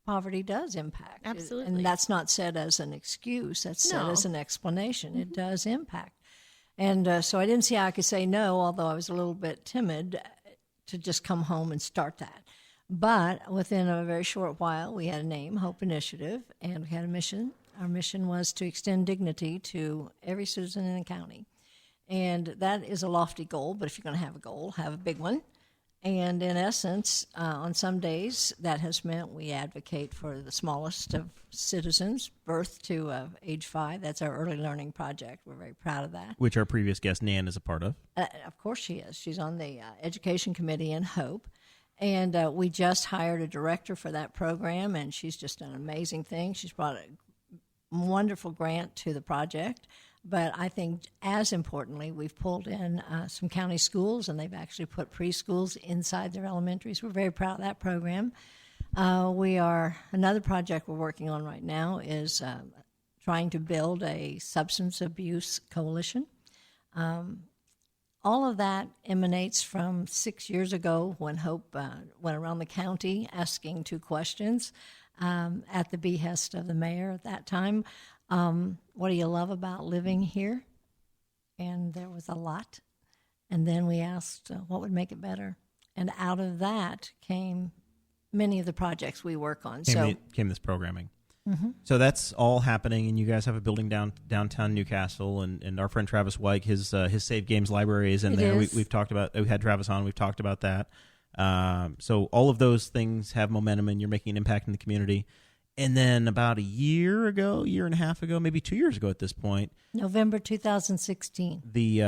S6: poverty does impact.
S4: Absolutely.
S6: And that's not said as an excuse. That's said as an explanation. It does impact. And so I didn't see how I could say no, although I was a little bit timid to just come home and start that. But within a very short while, we had a name, Hope Initiative, and we had a mission. Our mission was to extend dignity to every citizen in the county. And that is a lofty goal, but if you're going to have a goal, have a big one. And in essence, on some days, that has meant we advocate for the smallest of citizens, birth to age 5. That's our early learning project. We're very proud of that.
S2: Which our previous guest, Nan, is a part of.
S6: Of course she is. She's on the Education Committee in Hope. And we just hired a director for that program, and she's just done amazing things. She's brought a wonderful grant to the project. But I think, as importantly, we've pulled in some county schools, and they've actually put preschools inside their elementaries. We're very proud of that program. Another project we're working on right now is trying to build a substance abuse coalition. All of that emanates from 6 years ago when Hope went around the county asking 2 questions at the behest of the mayor at that time. What do you love about living here? And there was a lot. And then we asked what would make it better. And out of that came many of the projects we work on.
S2: Came this programming. Mm-hmm. So that's all happening, and you guys have a building downtown Newcastle, and our friend Travis Wyke, his Save Games library is in there. We've talked about. We had Travis on. We've talked about that. So all of those things have momentum, and you're making an impact in the community. And then about a year and a half ago, maybe 2 years ago at this point,
S6: November 2016,
S2: the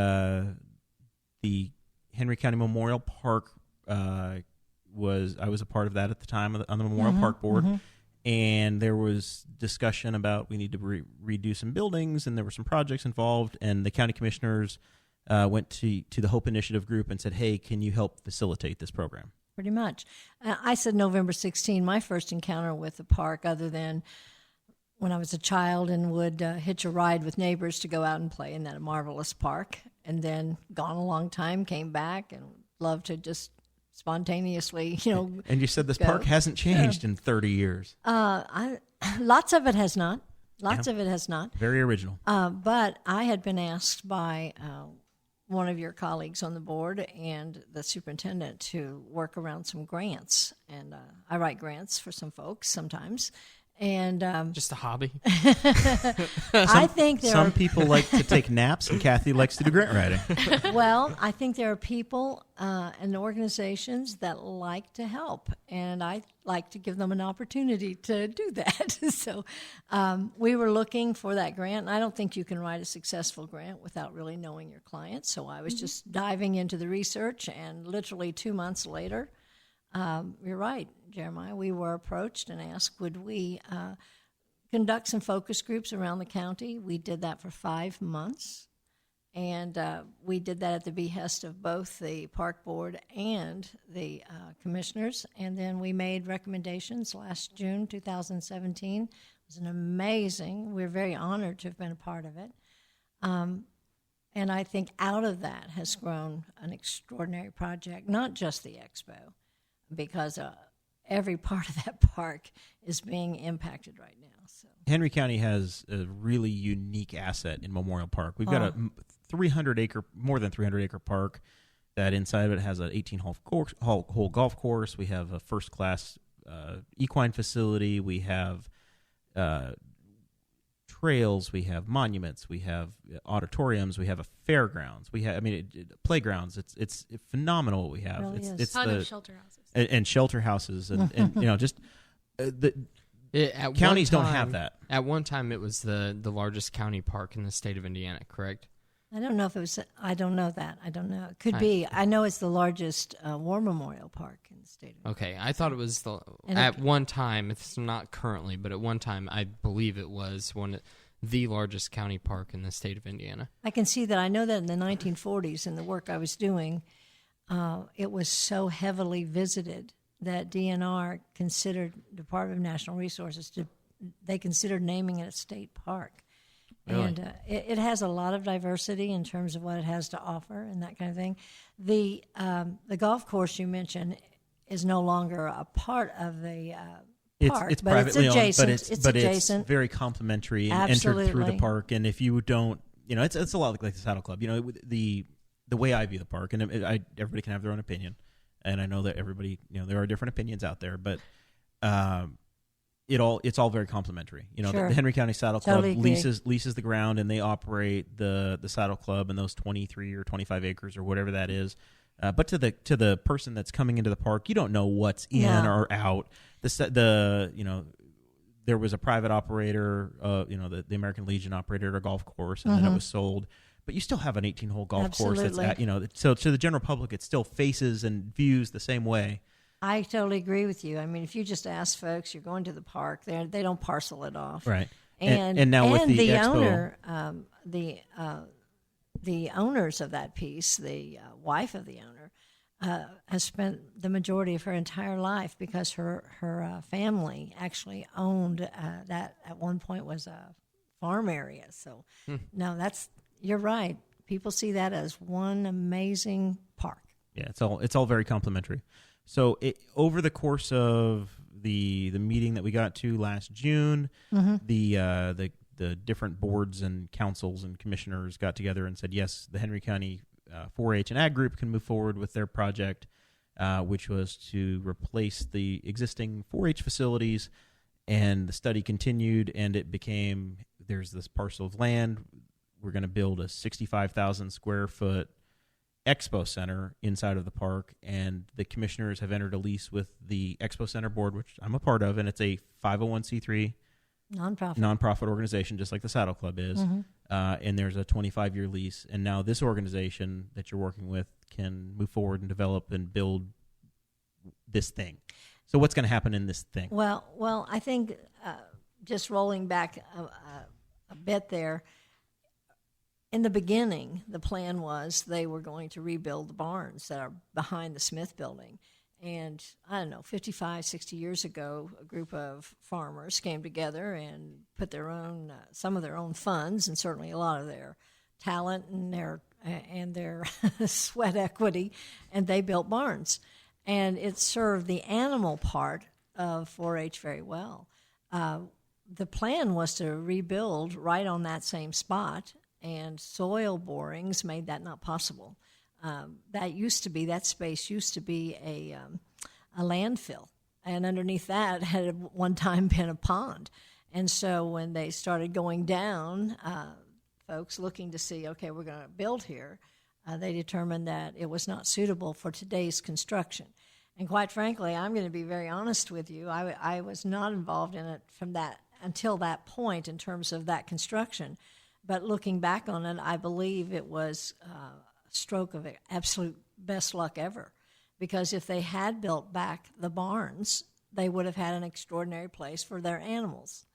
S2: Henry County Memorial Park I was a part of that at the time on the Memorial Park Board. Mm-hmm. And there was discussion about we need to redo some buildings, and there were some projects involved. And the county commissioners went to the Hope Initiative group and said, "Hey, can you help facilitate this program?"
S6: Pretty much. I said November 16, my first encounter with the park, other than when I was a child and would hitch a ride with neighbors to go out and play in that marvelous park, and then gone a long time, came back, and loved to just spontaneously,
S2: And you said this park hasn't changed in 30 years.
S6: Lots of it has not. Of it has not.
S2: Very original.
S6: But I had been asked by one of your colleagues on the board and the superintendent to work around some grants. And I write grants for some folks sometimes. And
S3: just a hobby.
S6: I think
S2: some people like to take naps, and Cathy likes to do grant writing.
S6: Well, I think there are people and organizations that like to help, and I like to give them an opportunity to do that. So we were looking for that grant, and I don't think you can write a successful grant without really knowing your client. So I was just diving into the research, and literally 2 months later, you're right, Jeremiah, we were approached and asked, would we conduct some focus groups around the county? We did that for 5 months, And we did that at the behest of both the park board and the commissioners. And then we made recommendations last June 2017. It was an amazing, we're very honored to have been a part of it. And I think out of that has grown an extraordinary project, not just the expo, because every part of that park is being impacted right now. So
S2: Henry County has a really unique asset in Memorial Park. We've got a 300-acre, more than 300-acre park that inside of it has an 18-hole golf course. We have a first-class equine facility. We have trails. We have monuments. We have auditoriums. We have a fairgrounds. We have, playgrounds. It's phenomenal what we have.
S6: Really is.
S2: It's
S4: Ton of shelter houses.
S2: and shelter houses and just the counties don't have that.
S3: At one time, it was the largest county park in the state of Indiana, correct?
S6: I don't know if it was, I don't know that. I don't know. It could be. I know it's the largest war memorial park in the state of
S3: Okay, I thought it was one time, it's not currently, but at one time, I believe it was the largest county park in the state of Indiana.
S6: I can see that. I know that in the 1940s, in the work I was doing, it was so heavily visited that DNR considered, Department of National Resources, they considered naming it a state park.
S2: Really?
S6: And it has a lot of diversity in terms of what it has to offer and that kind of thing. The golf course you mentioned is no longer a part of the park,
S2: it's
S6: but
S2: privately
S6: it's adjacent.
S2: owned, but it's very complimentary and entered through the park. And if you don't, it's a lot like the Saddle Club. The way I view the park, and everybody can have their own opinion, and I know that everybody, there are different opinions out there, but it's all very complimentary.
S6: Sure.
S2: The Henry County Saddle Club
S6: Totally
S2: leases the ground, and they operate the Saddle Club and those 23 or 25 acres or whatever that is. But to the person that's coming into the park, you don't know what's in or out. There was a private operator, the American Legion operated a golf course, and then it was sold. But you still have an 18-hole golf course that's so to the general public, it still faces and views the same way.
S6: I totally agree with you. I mean, if you just ask folks, you're going to the park, they don't parcel it off.
S2: Right.
S6: And
S2: now with the
S6: Expo,
S2: owner,
S6: the owners of that piece, the wife of the owner, has spent the majority of her entire life because her family actually owned that at one point was a farm area. So, no, you're right. People see that as one amazing park.
S2: Yeah, it's all very complimentary. So over the course of the meeting that we got to last June, the different boards and councils and commissioners got together and said, yes, the Henry County 4-H and Ag Group can move forward with their project, which was to replace the existing 4-H facilities. And the study continued, and it became, there's this parcel of land. We're going to build a 65,000 square foot Expo Center inside of the park, and the commissioners have entered a lease with the Expo Center board, which I'm a part of, and it's a 501c3 nonprofit organization, just like the Saddle Club is. And there's a 25-year lease, and now this organization that you're working with can move forward and develop and build this thing. So what's going to happen in this thing?
S6: Well, I think just rolling back a bit there, in the beginning, the plan was they were going to rebuild the barns that are behind the Smith building. And I don't know, 55, 60 years ago, a group of farmers came together and put their own, some of their own funds, and certainly a lot of their talent and their sweat equity, and they built barns. And it served the animal part of 4-H very well. The plan was to rebuild right on that same spot, and soil borings made that not possible. That space used to be a landfill, and underneath that had at one time been a pond. And so when they started going down, folks looking to see, okay, we're going to build here, they determined that it was not suitable for today's construction. And quite frankly, I'm going to be very honest with you, I was not involved in it until that point in terms of that construction. But looking back on it, I believe it was a stroke of absolute best luck ever. Because if they had built back the barns, they would have had an extraordinary place for their animals.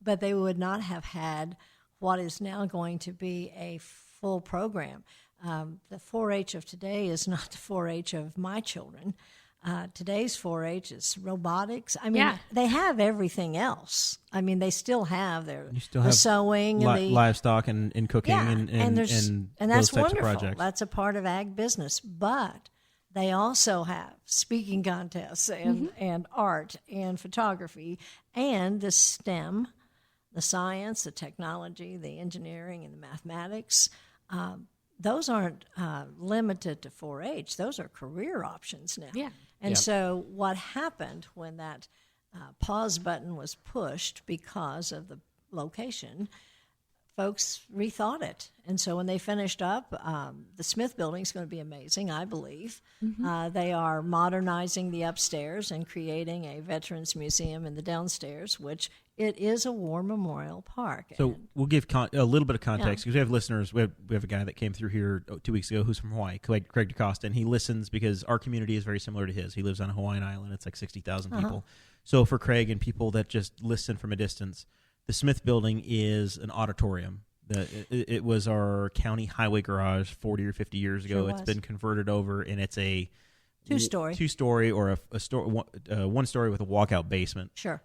S6: But they would not have had what is now going to be a full program. The 4-H of today is not the 4-H of my children. Today's 4-H is robotics. I mean, they have everything else. I mean, they still have the sewing, and the
S2: livestock and cooking, and
S6: that's
S2: those types
S6: wonderful.
S2: of projects.
S6: That's a part of ag business, but they also have speaking contests and art and photography and the STEM, the science, the technology, the engineering, and the mathematics. Those aren't limited to 4-H. Those are career options now.
S4: Yeah.
S6: And so what happened when that pause button was pushed because of the location, folks rethought it. And so when they finished up, the Smith building is going to be amazing, I believe. They are modernizing the upstairs and creating a veterans museum in the downstairs, which it is a war memorial park.
S2: So we'll give a little bit of context because we have listeners. We have a guy that came through here 2 weeks ago who's from Hawaii, Craig DeCosta, and he listens because our community is very similar to his. He lives on a Hawaiian island. It's like 60,000 people. So for Craig and people that just listen from a distance, the Smith building is an auditorium. It was our county highway garage 40 or 50 years ago. It's been converted over, and it's a two-story or one story with a walkout basement.
S6: Sure.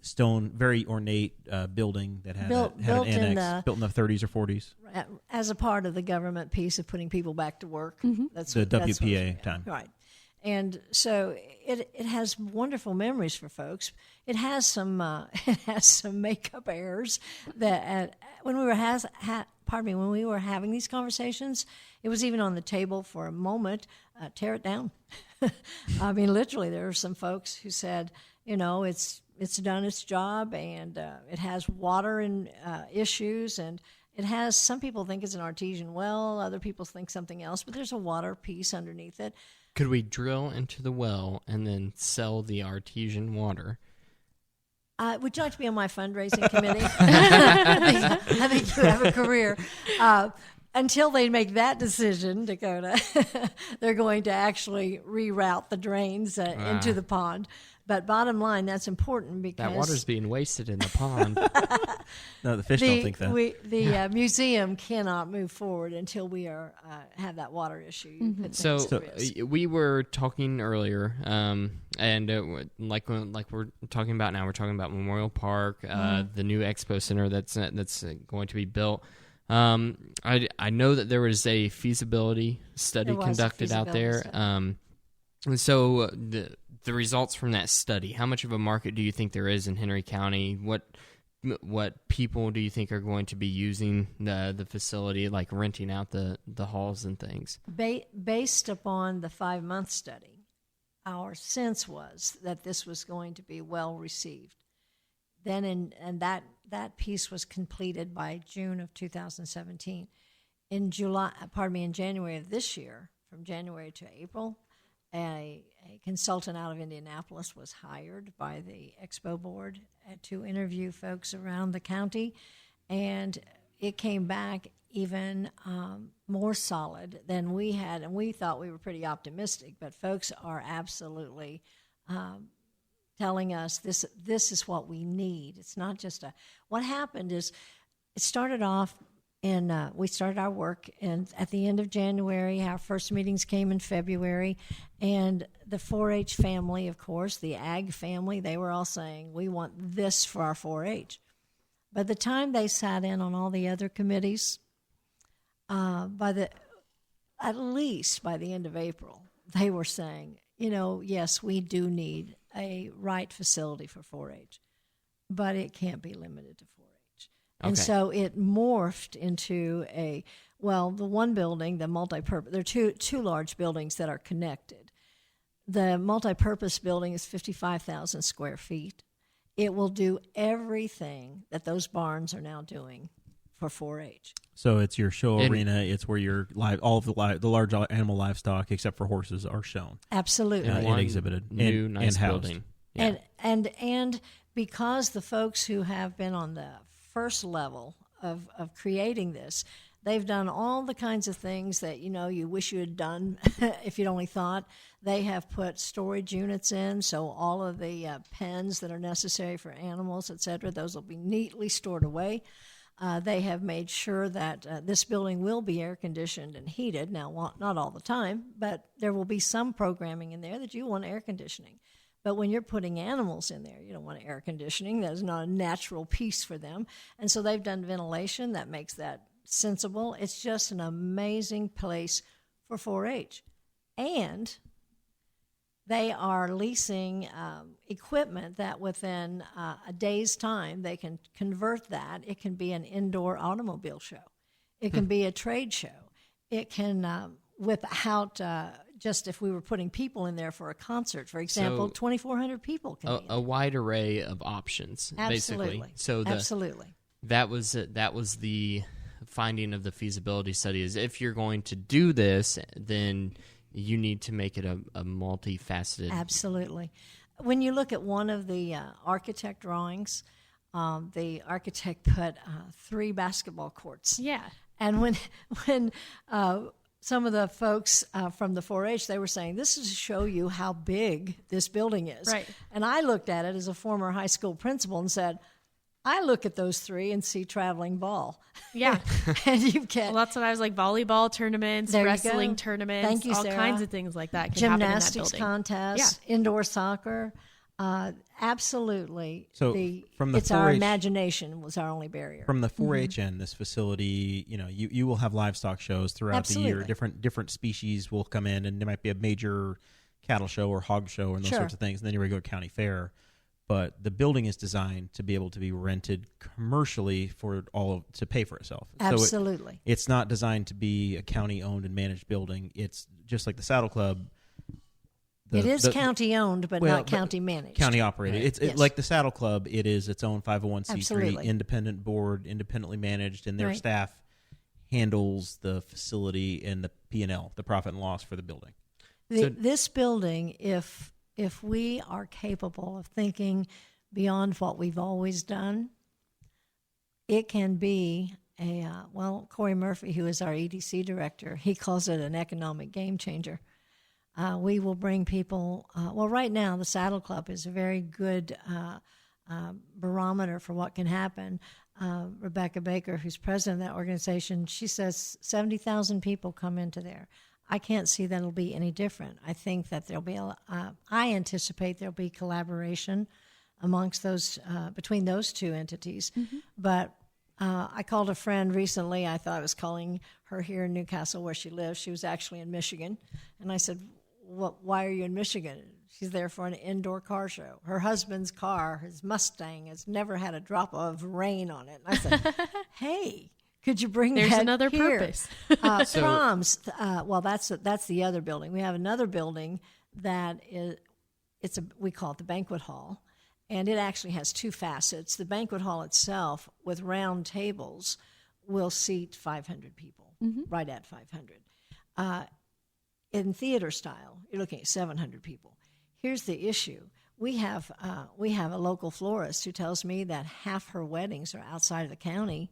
S2: Stone, very ornate building that had an annex built in the 30s or 40s.
S6: As a part of the government piece of putting people back to work. That's
S2: the WPA time.
S6: Right. And so it has wonderful memories for folks. It has some makeup errors that when we were having these conversations, it was even on the table for a moment. Tear it down. I mean, literally, there were some folks who said, it's done its job, and it has water and issues, and it has. Some people think it's an artesian well, other people think something else, but there's a water piece underneath it.
S3: Could we drill into the well and then sell the artesian water?
S6: Would you like to be on my fundraising committee? I think you have a career. Until they make that decision, Dakota, they're going to actually reroute the drains into the pond. But bottom line, that's important because
S3: that water's being wasted in the pond.
S2: No, the fish don't think that.
S6: The museum cannot move forward until we have that water issue.
S3: So we were talking earlier, and like we're talking about now, we're talking about Memorial Park, the new Expo Center that's going to be built. I know that there was a feasibility study conducted out there. So the results from that study, how much of a market do you think there is in Henry County? What people do you think are going to be using the facility, like renting out the halls and things?
S6: Based upon the 5-month study, our sense was that this was going to be well received. Then that piece was completed by June of 2017. In January of this year, from January to April, a consultant out of Indianapolis was hired by the Expo Board to interview folks around the county, and it came back even more solid than we had, and we thought we were pretty optimistic, but folks are absolutely telling us this is what we need. It's not just what happened is it started off we started our work at the end of January. Our first meetings came in February, and the 4-H family, of course, the ag family, they were all saying, we want this for our 4-H. By the time they sat in on all the other committees, at least by the end of April, they were saying, yes, we do need a right facility for 4-H, but it can't be limited to 4-H. And so it morphed into the one building, the multipurpose. There are two large buildings that are connected. The multipurpose building is 55,000 square feet. It will do everything that those barns are now doing for 4-H.
S2: So it's your show arena. It's where your all of the large animal livestock, except for horses, are shown.
S6: Absolutely,
S2: and exhibited.
S3: Nice building.
S2: Yeah.
S6: And because the folks who have been on the first level of creating this, they've done all the kinds of things that you wish you had done if you'd only thought. They have put storage units in, so all of the pens that are necessary for animals, etc., those will be neatly stored away. They have made sure that this building will be air conditioned and heated. Now, not all the time, but there will be some programming in there that you want air conditioning. But when you're putting animals in there, you don't want air conditioning. That is not a natural piece for them. And so they've done ventilation that makes that sensible. It's just an amazing place for 4-H. And they are leasing equipment that within a day's time, they can convert that. It can be an indoor automobile show. It can be a trade show. It can, without just if we were putting people in there for a concert, for example, 2,400 people can be in
S3: a wide array of options,
S6: Absolutely.
S3: basically. So
S6: Absolutely.
S3: That was the finding of the feasibility study is if you're going to do this, then you need to make it a multifaceted.
S6: Absolutely. When you look at one of the architect drawings, the architect put 3 basketball courts.
S4: Yeah.
S6: And when some of the folks from the 4-H, they were saying, this is to show you how big this building is.
S4: Right.
S6: And I looked at it as a former high school principal and said, I look at those 3 and see traveling ball.
S4: Yeah.
S6: And you get
S4: Well, that's what I was like, volleyball tournaments,
S6: There you
S4: wrestling
S6: go.
S4: tournaments,
S6: Thank you,
S4: all
S6: Sarah.
S4: kinds of things like that can happen in that
S6: gymnastics
S4: building.
S6: contests, indoor soccer. Absolutely.
S2: So from the
S6: it's our
S2: 4-H
S6: imagination was our only barrier.
S2: From the 4-H end, this facility, you will have livestock shows throughout the year.
S6: Absolutely.
S2: Different species will come in, and there might be a major cattle show or hog show and those
S6: Sure.
S2: sorts of things. And then you're going to go to county fair. But the building is designed to be able to be rented commercially to pay for itself.
S6: Absolutely.
S2: So it's not designed to be a county owned and managed building. It's just like the Saddle Club.
S6: It is county owned, but not county managed.
S2: County operated.
S6: Right.
S2: It's
S6: Yes.
S2: like the Saddle Club. It is its own 501c3
S6: Absolutely.
S2: independent board, independently managed, and their
S6: Right.
S2: staff handles the facility and the P&L, the profit and loss for the building.
S6: This building, if we are capable of thinking beyond what we've always done, it can be Corey Murphy, who is our EDC director, he calls it an economic game changer. We will bring people, right now the Saddle Club is a very good barometer for what can happen. Rebecca Baker, who's president of that organization, she says 70,000 people come into there. I can't see that it'll be any different. I think that there'll be I anticipate there'll be collaboration amongst those between those two entities. Mm-hmm. But I called a friend recently. I thought I was calling her here in Newcastle where she lives. She was actually in Michigan, and I said, "Why are you in Michigan?" She's there for an indoor car show. Her husband's car, his Mustang, has never had a drop of rain on it. And I said, "Hey, could you bring
S4: There's
S6: that
S4: another
S6: here?"
S4: purpose.
S6: Proms. That's the other building. We have another building that we call it the banquet hall, and it actually has 2 facets. The banquet hall itself, with round tables, will seat 500 people, right at 500. In theater style, you're looking at 700 people. Here's the issue. We have a local florist who tells me that half her weddings are outside of the county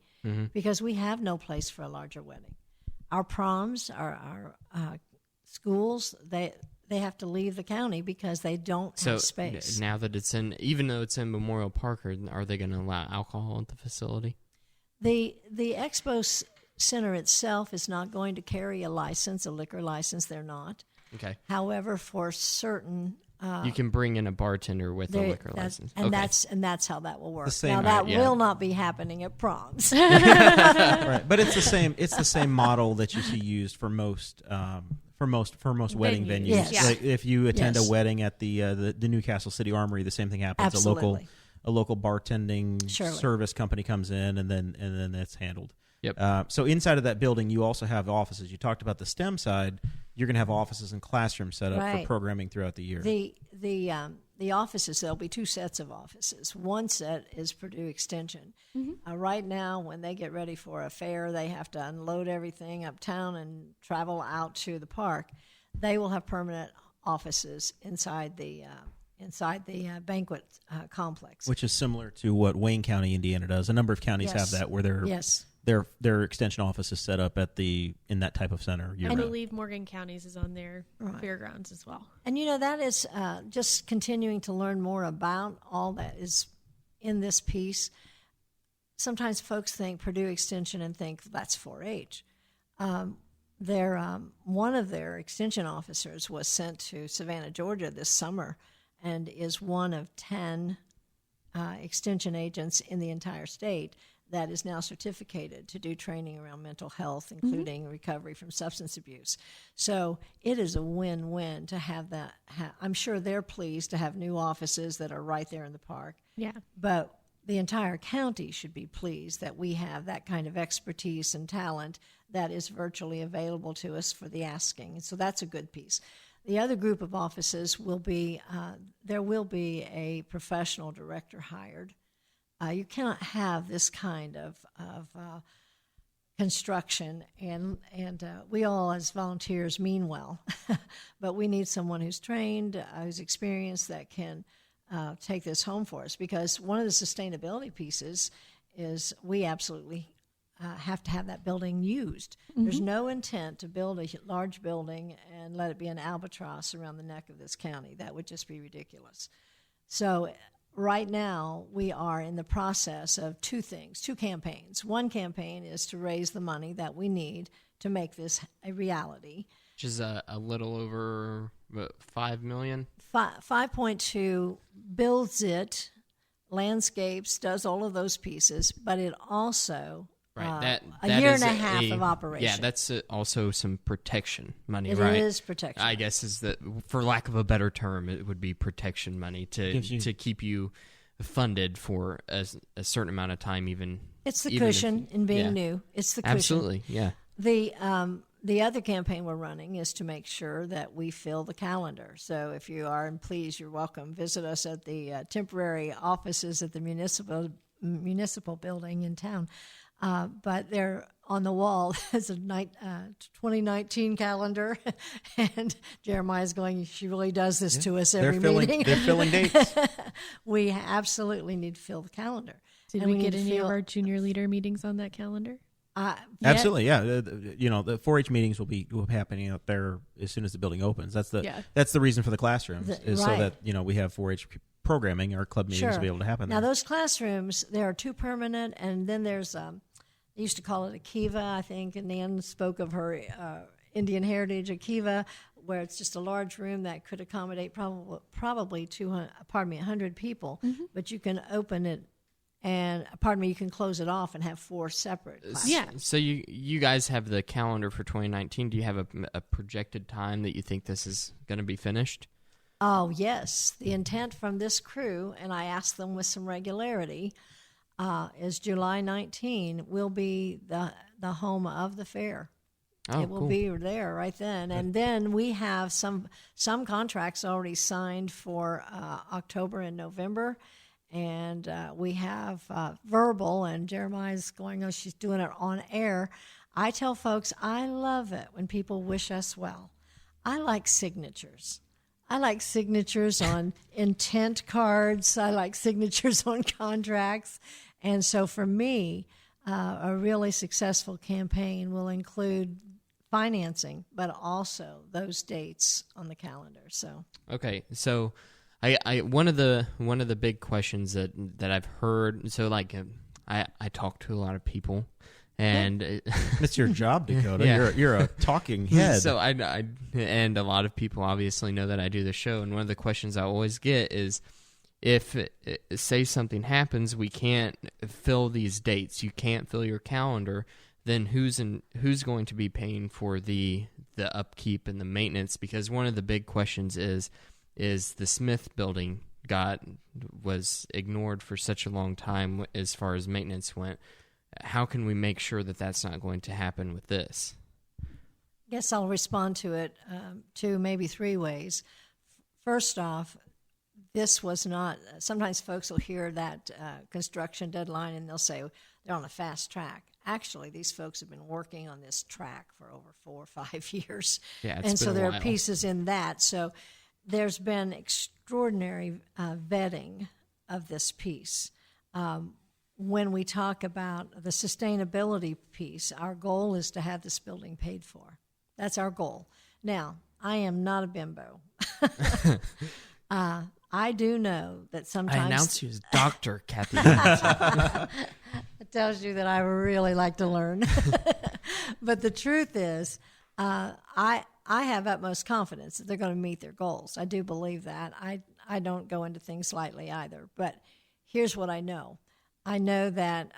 S6: because we have no place for a larger wedding. Our proms, our schools, they have to leave the county because they don't have space.
S3: Now that even though it's in Memorial Park, are they going to allow alcohol at the facility?
S6: The Expo Center itself is not going to carry a liquor license. They're not.
S3: Okay.
S6: However, for certain,
S3: you can bring in a bartender with a liquor license,
S6: and that's how that will work.
S2: same,
S6: now that
S3: yeah.
S6: will not be happening at proms.
S2: Right, but it's the same. It's the same model that you see used for most wedding venues.
S6: Yes.
S4: Yeah.
S2: Like if you attend
S6: Yes.
S2: a wedding at the Newcastle City Armory, the same thing happens.
S6: Absolutely.
S2: A local bartending
S6: Surely.
S2: service company comes in, and then it's handled.
S3: Yep.
S2: So inside of that building, you also have offices. You talked about the STEM side. You're going to have offices and classrooms set up
S6: Right.
S2: for programming throughout the year.
S6: The offices, there'll be 2 sets of offices. One set is Purdue Extension. Right now, when they get ready for a fair, they have to unload everything uptown and travel out to the park. They will have permanent offices inside the banquet complex.
S2: Which is similar to what Wayne County, Indiana does. A number of counties
S6: Yes.
S2: have that, where their extension office is set up in that type of center.
S4: I believe Morgan County's is on their fairgrounds as well.
S6: And that is just continuing to learn more about all that is in this piece. sometimes folks think Purdue Extension and think that's 4-H. One of their extension officers was sent to Savannah, Georgia this summer, and is one of 10 extension agents in the entire state that is now certificated to do training around mental health, including recovery from substance abuse. So it is a win-win to have that. I'm sure they're pleased to have new offices that are right there in the park.
S4: Yeah.
S6: But the entire county should be pleased that we have that kind of expertise and talent that is virtually available to us for the asking. So that's a good piece. The other group of offices will be, there will be a professional director hired. You cannot have this kind of construction, and we all as volunteers mean well, but we need someone who's trained, who's experienced, that can take this home for us, because one of the sustainability pieces is we absolutely have to have that building used. There's no intent to build a large building and let it be an albatross around the neck of this county. That would just be ridiculous. So right now we are in the process of two campaigns. One campaign is to raise the money that we need to make this a reality.
S3: Which is a little over $5 million.
S6: 5.2 builds it, landscapes, does all of those pieces, but it also
S3: that
S6: a year
S3: is
S6: and a half of operation.
S3: Yeah, that's also some protection money,
S6: It
S3: right?
S6: It is protection.
S3: I guess is that, for lack of a better term, it would be protection money to keep you funded for a certain amount of time, even.
S6: It's the cushion in being new. It's the cushion.
S3: Absolutely, yeah.
S6: The other campaign we're running is to make sure that we fill the calendar. So if you are, and please, you're welcome. Visit us at the temporary offices at the municipal building in town. But they're on the wall. There's a 2019 calendar, and Jeremiah's going, she really does this to us every meeting.
S2: They're filling dates.
S6: We absolutely need to fill the calendar.
S4: Did we get any of our junior leader meetings on that calendar?
S2: Absolutely, yeah. The 4-H meetings will be happening out there as soon as the building opens. That's the reason for the classrooms, so that we have 4-H programming. Our club meetings will be able to happen there.
S6: Now those classrooms, there are 2 permanent, and then there's they used to call it a kiva, I think, and Nan spoke of her Indian heritage, a kiva, where it's just a large room that could accommodate probably 100 people, but you can open it. And you can close it off and have 4 separate classes.
S4: Yeah.
S3: So you guys have the calendar for 2019. Do you have a projected time that you think this is going to be finished?
S6: Oh, yes. The intent from this crew, and I ask them with some regularity, is July 19 will be the home of the fair.
S3: Oh,
S6: it will be there right then. And then we have some contracts already signed for October and November. And we have verbal, and Jeremiah's going, she's doing it on air. I tell folks, I love it when people wish us well. I like signatures. I like signatures on intent cards. I like signatures on contracts. And so for me, a really successful campaign will include financing, but also those dates on the calendar. So
S3: okay, so I one of the big questions that I've heard. So I talk to a lot of people, and
S2: it's your job, Dakota.
S3: Yeah.
S2: You're a talking head.
S3: So I and a lot of people obviously know that I do the show, and one of the questions I always get is, if say something happens, we can't fill these dates, you can't fill your calendar, then who's going to be paying for the upkeep and the maintenance? Because one of the big questions is the Smith building was ignored for such a long time as far as maintenance went. How can we make sure that that's not going to happen with this?
S6: I guess I'll respond to it 2, maybe 3 ways. First off, this was not, sometimes folks will hear that construction deadline and they'll say they're on a fast track. Actually, these folks have been working on this track for over 4 or 5 years.
S3: Yeah,
S6: and so there are pieces in that. So there's been extraordinary vetting of this piece. When we talk about the sustainability piece, our goal is to have this building paid for. That's our goal. Now, I am not a bimbo. I do know that sometimes...
S3: I announce you as Dr. Cathy Hamilton.
S6: It tells you that I really like to learn. But the truth is, I have utmost confidence that they're going to meet their goals. I do believe that. I don't go into things lightly either. But here's what I know. I know that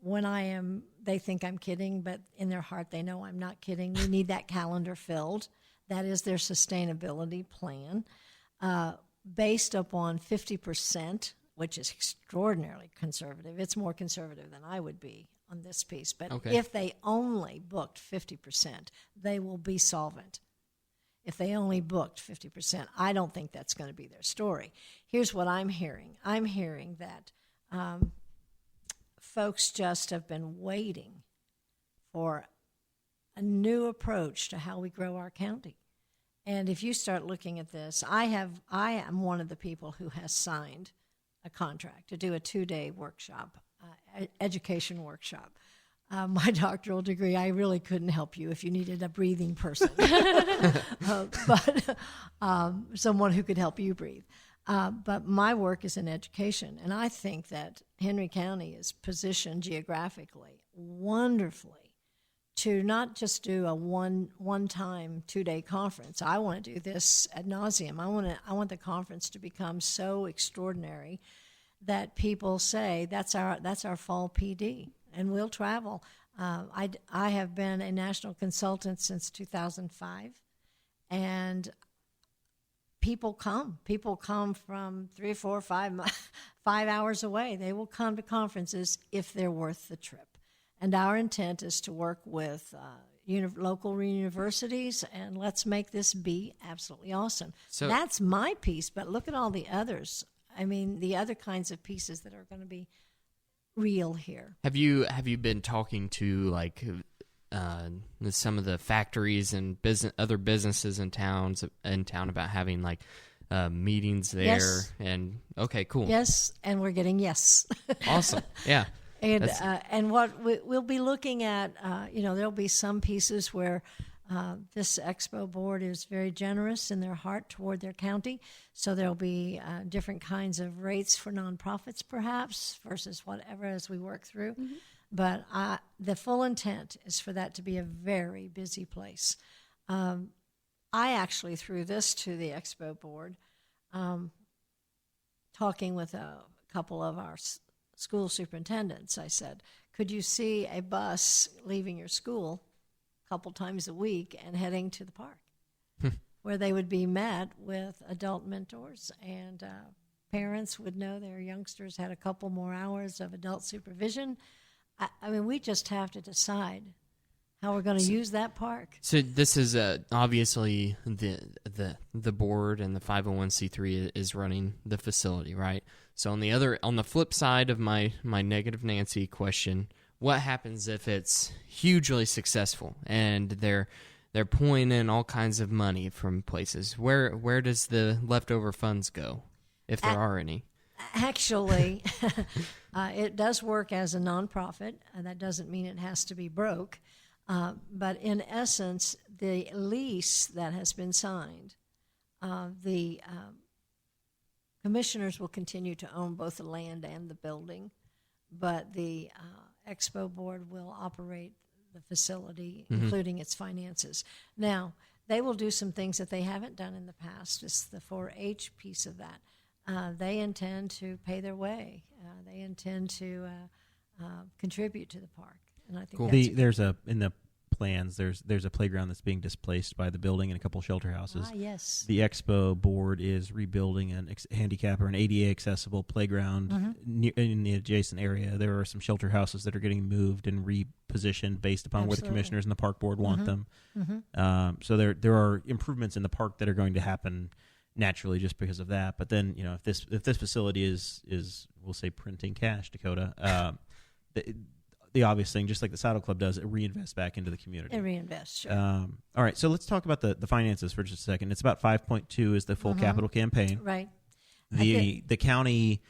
S6: when they think I'm kidding, but in their heart they know I'm not kidding. We need that calendar filled. That is their sustainability plan, based upon 50%, which is extraordinarily conservative. It's more conservative than I would be on this piece. But if they only booked 50%, they will be solvent. If they only booked 50%, I don't think that's going to be their story. Here's what I'm hearing. I'm hearing that folks just have been waiting for a new approach to how we grow our county. And if you start looking at this, I am one of the people who has signed a contract to do a 2-day workshop, education workshop. My doctoral degree, I really couldn't help you if you needed a breathing person, but someone who could help you breathe. But my work is in education, and I think that Henry County is positioned geographically wonderfully to not just do a one-time 2-day conference. I want to do this ad nauseum. I want the conference to become so extraordinary that people say that's our fall PD, and we'll travel. I have been a national consultant since 2005, and people come. People come from 3, 4, 5 hours away. They will come to conferences if they're worth the trip. And our intent is to work with local universities, and let's make this be absolutely awesome. So that's my piece, but look at all the others. I mean, the other kinds of pieces that are going to be real here.
S3: Have you been talking to like some of the factories and other businesses in town about having like meetings there?
S6: Yes.
S3: And okay, cool.
S6: Yes, and we're getting yes.
S3: Awesome. Yeah.
S6: And what we'll be looking at, there'll be some pieces where this Expo board is very generous in their heart toward their county. So there'll be different kinds of rates for nonprofits, perhaps, versus whatever as we work through. Mm-hmm. But the full intent is for that to be a very busy place. I actually threw this to the Expo board, talking with a couple of our school superintendents. I said, could you see a bus leaving your school a couple times a week and heading to the park where they would be met with adult mentors, and parents would know their youngsters had a couple more hours of adult supervision. I mean, we just have to decide how we're going to use that park. So
S3: this is obviously the board and the 501c3 is running the facility, right? So on the flip side of my negative Nancy question, what happens if it's hugely successful and they're pulling in all kinds of money from places? Where does the leftover funds go, if there are any? Actually,
S6: it does work as a nonprofit. That doesn't mean it has to be broke. But in essence, the lease that has been signed, the commissioners will continue to own both the land and the building, but the Expo board will operate the facility, including its finances. Now, they will do some things that they haven't done in the past. It's the 4-H piece of that. They intend to pay their way. They intend to contribute to the park, and I think
S2: cool. In the plans. There's a playground that's being displaced by the building and a couple shelter houses.
S6: Yes.
S2: The Expo board is rebuilding an handicap or an ADA accessible playground in the adjacent area. There are some shelter houses that are getting moved and repositioned based upon where the commissioners and the park board want them. So there are improvements in the park that are going to happen naturally just because of that. But then, if this facility is we'll say printing cash, Dakota, the obvious thing, just like the Saddle Club does, it reinvests back into the community.
S6: It reinvests, sure.
S2: All right, so let's talk about the finances for just a second. It's about 5.2 is the full capital campaign.
S6: Right.
S2: The county,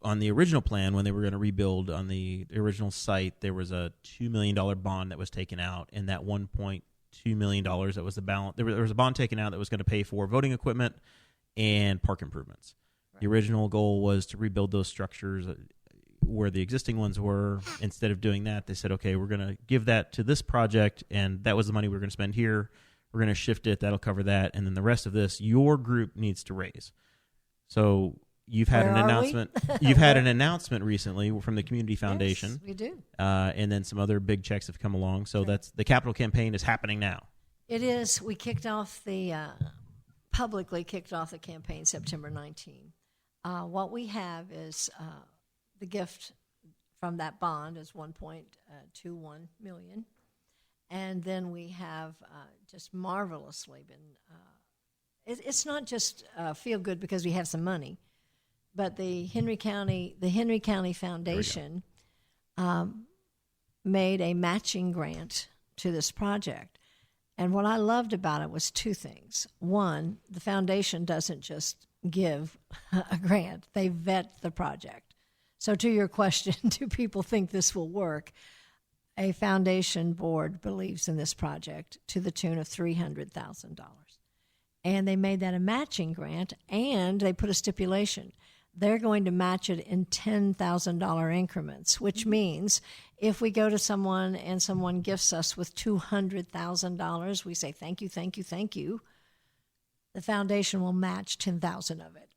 S2: on the original plan, when they were going to rebuild on the original site, there was a $2 million bond that was taken out, and that $1.2 million that was the balance. There was a bond taken out that was going to pay for voting equipment and park improvements. Right. The original goal was to rebuild those structures where the existing ones were. Instead of doing that, they said, okay, we're going to give that to this project, and that was the money we're going to spend here. We're going to shift it. That'll cover that. And then the rest of this, your group needs to raise. So you've had an announcement. You've had an announcement recently from the Community Foundation.
S6: Yes, we do.
S2: And then some other big checks have come along. So that's the capital campaign is happening now.
S6: It is. We kicked off publicly kicked off the campaign September 19. What we have is the gift from that bond is $1.21 million. And then we have just marvelously been, it's not just feel good because we have some money, but the Henry County Foundation made a matching grant to this project. And what I loved about it was two things. One, the foundation doesn't just give a grant, they vet the project. So to your question, do people think this will work? A foundation board believes in this project to the tune of $300,000. And they made that a matching grant, and they put a stipulation. They're going to match it in $10,000 increments, which means if we go to someone and someone gifts us with $200,000, we say, thank you, thank you, thank you. The foundation will match 10,000 of it.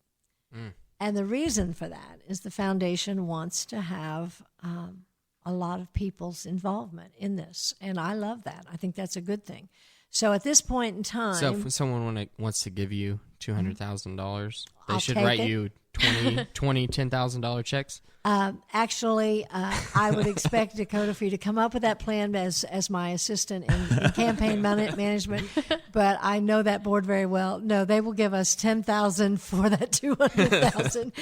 S6: And the reason for that is the foundation wants to have a lot of people's involvement in this. And I love that. I think that's a good thing. So at this point in time...
S3: So if someone wants to give you $200,000, they
S6: I'll
S3: should
S6: take
S3: write
S6: it.
S3: you $10,000 checks?
S6: Actually, I would expect Dakota for you to come up with that plan as my assistant in campaign management, but I know that board very well. No, they will give us $10,000 for that $200,000.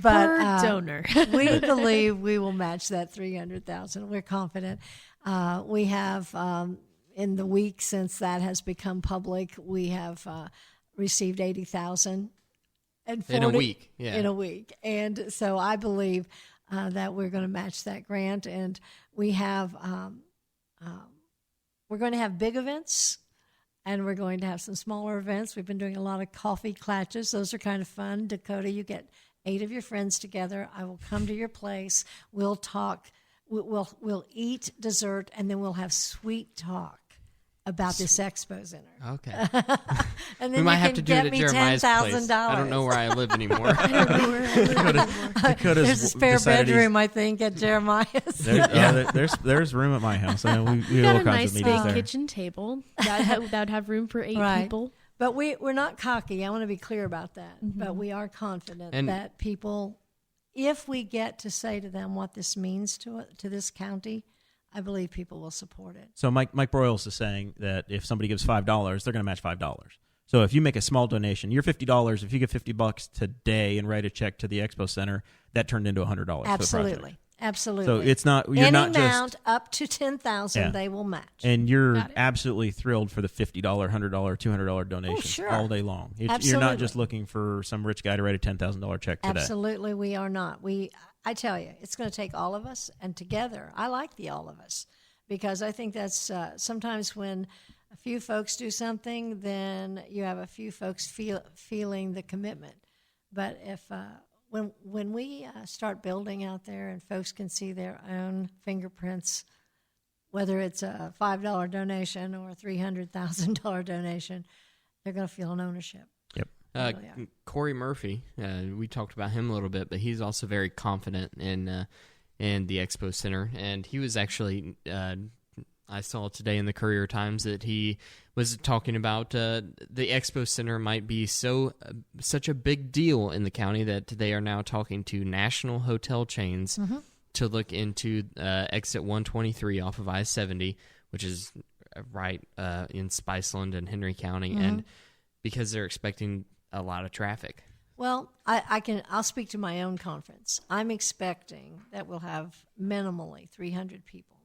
S6: But
S4: Per donor.
S6: we believe we will match that $300,000. We're confident. We have in the week since that has become public, we have received $80,000.
S3: In a week, yeah.
S6: In a week. And so I believe that we're going to match that grant. And we have, we're going to have big events, and we're going to have some smaller events. We've been doing a lot of coffee clatches. Those are kind of fun. Dakota, you get 8 of your friends together. I will come to your place. We'll talk. We'll eat dessert, and then we'll have sweet talk about this Expo Center.
S3: Okay.
S6: And then
S3: We might
S6: you
S3: have
S6: can
S3: to do it
S6: get
S3: at
S6: me
S3: Jeremiah's place.
S6: $10,000.
S3: I don't know where I live anymore.
S2: Dakota's
S6: There's a spare
S2: decided he's-
S6: bedroom, I think, at Jeremiah's.
S2: There's room at my house. I know we
S4: We've
S2: have
S4: got
S2: all
S4: a
S2: kinds
S4: nice
S2: of
S4: big
S2: meetings there.
S4: kitchen table that would have room for 8
S6: Right.
S4: people.
S6: But we're not cocky. I want to be clear about that.
S4: Mm-hmm.
S6: But we are confident
S3: And-
S6: that people, if we get to say to them what this means to this county, I believe people will support it.
S2: So Mike Broyles is saying that if somebody gives $5, they're going to match $5. So if you make a small donation, you're $50. If you give $50 today and write a check to the Expo Center, that turned into $100 for the project.
S6: Absolutely. Absolutely.
S2: So it's not you're
S6: any
S2: not
S6: amount
S2: just
S6: up to $10,000
S2: Yeah.
S6: they will match.
S2: and you're
S4: Got it.
S2: absolutely thrilled for the $50, $100, $200 donations
S6: sure.
S2: all day long. You're
S6: Absolutely.
S2: not just looking for some rich guy to write a $10,000 check today.
S6: Absolutely, we are not. I tell you, it's going to take all of us, and together, I like the all of us, because I think that's sometimes when a few folks do something, then you have a few folks feeling the commitment. But if when we start building out there and folks can see their own fingerprints, whether it's a $5 donation or a $300,000 donation, they're going to feel an ownership.
S2: Yep.
S6: Really are.
S3: Corey Murphy, we talked about him a little bit, but he's also very confident in the Expo Center. And he was actually, I saw today in the Courier-Times that he was talking about the Expo Center might be such a big deal in the county that they are now talking to national hotel chains to look into exit 123 off of I-70, which is right in Spiceland and Henry County, and because they're expecting a lot of traffic.
S6: Well, I'll speak to my own conference. I'm expecting that we'll have minimally 300 people.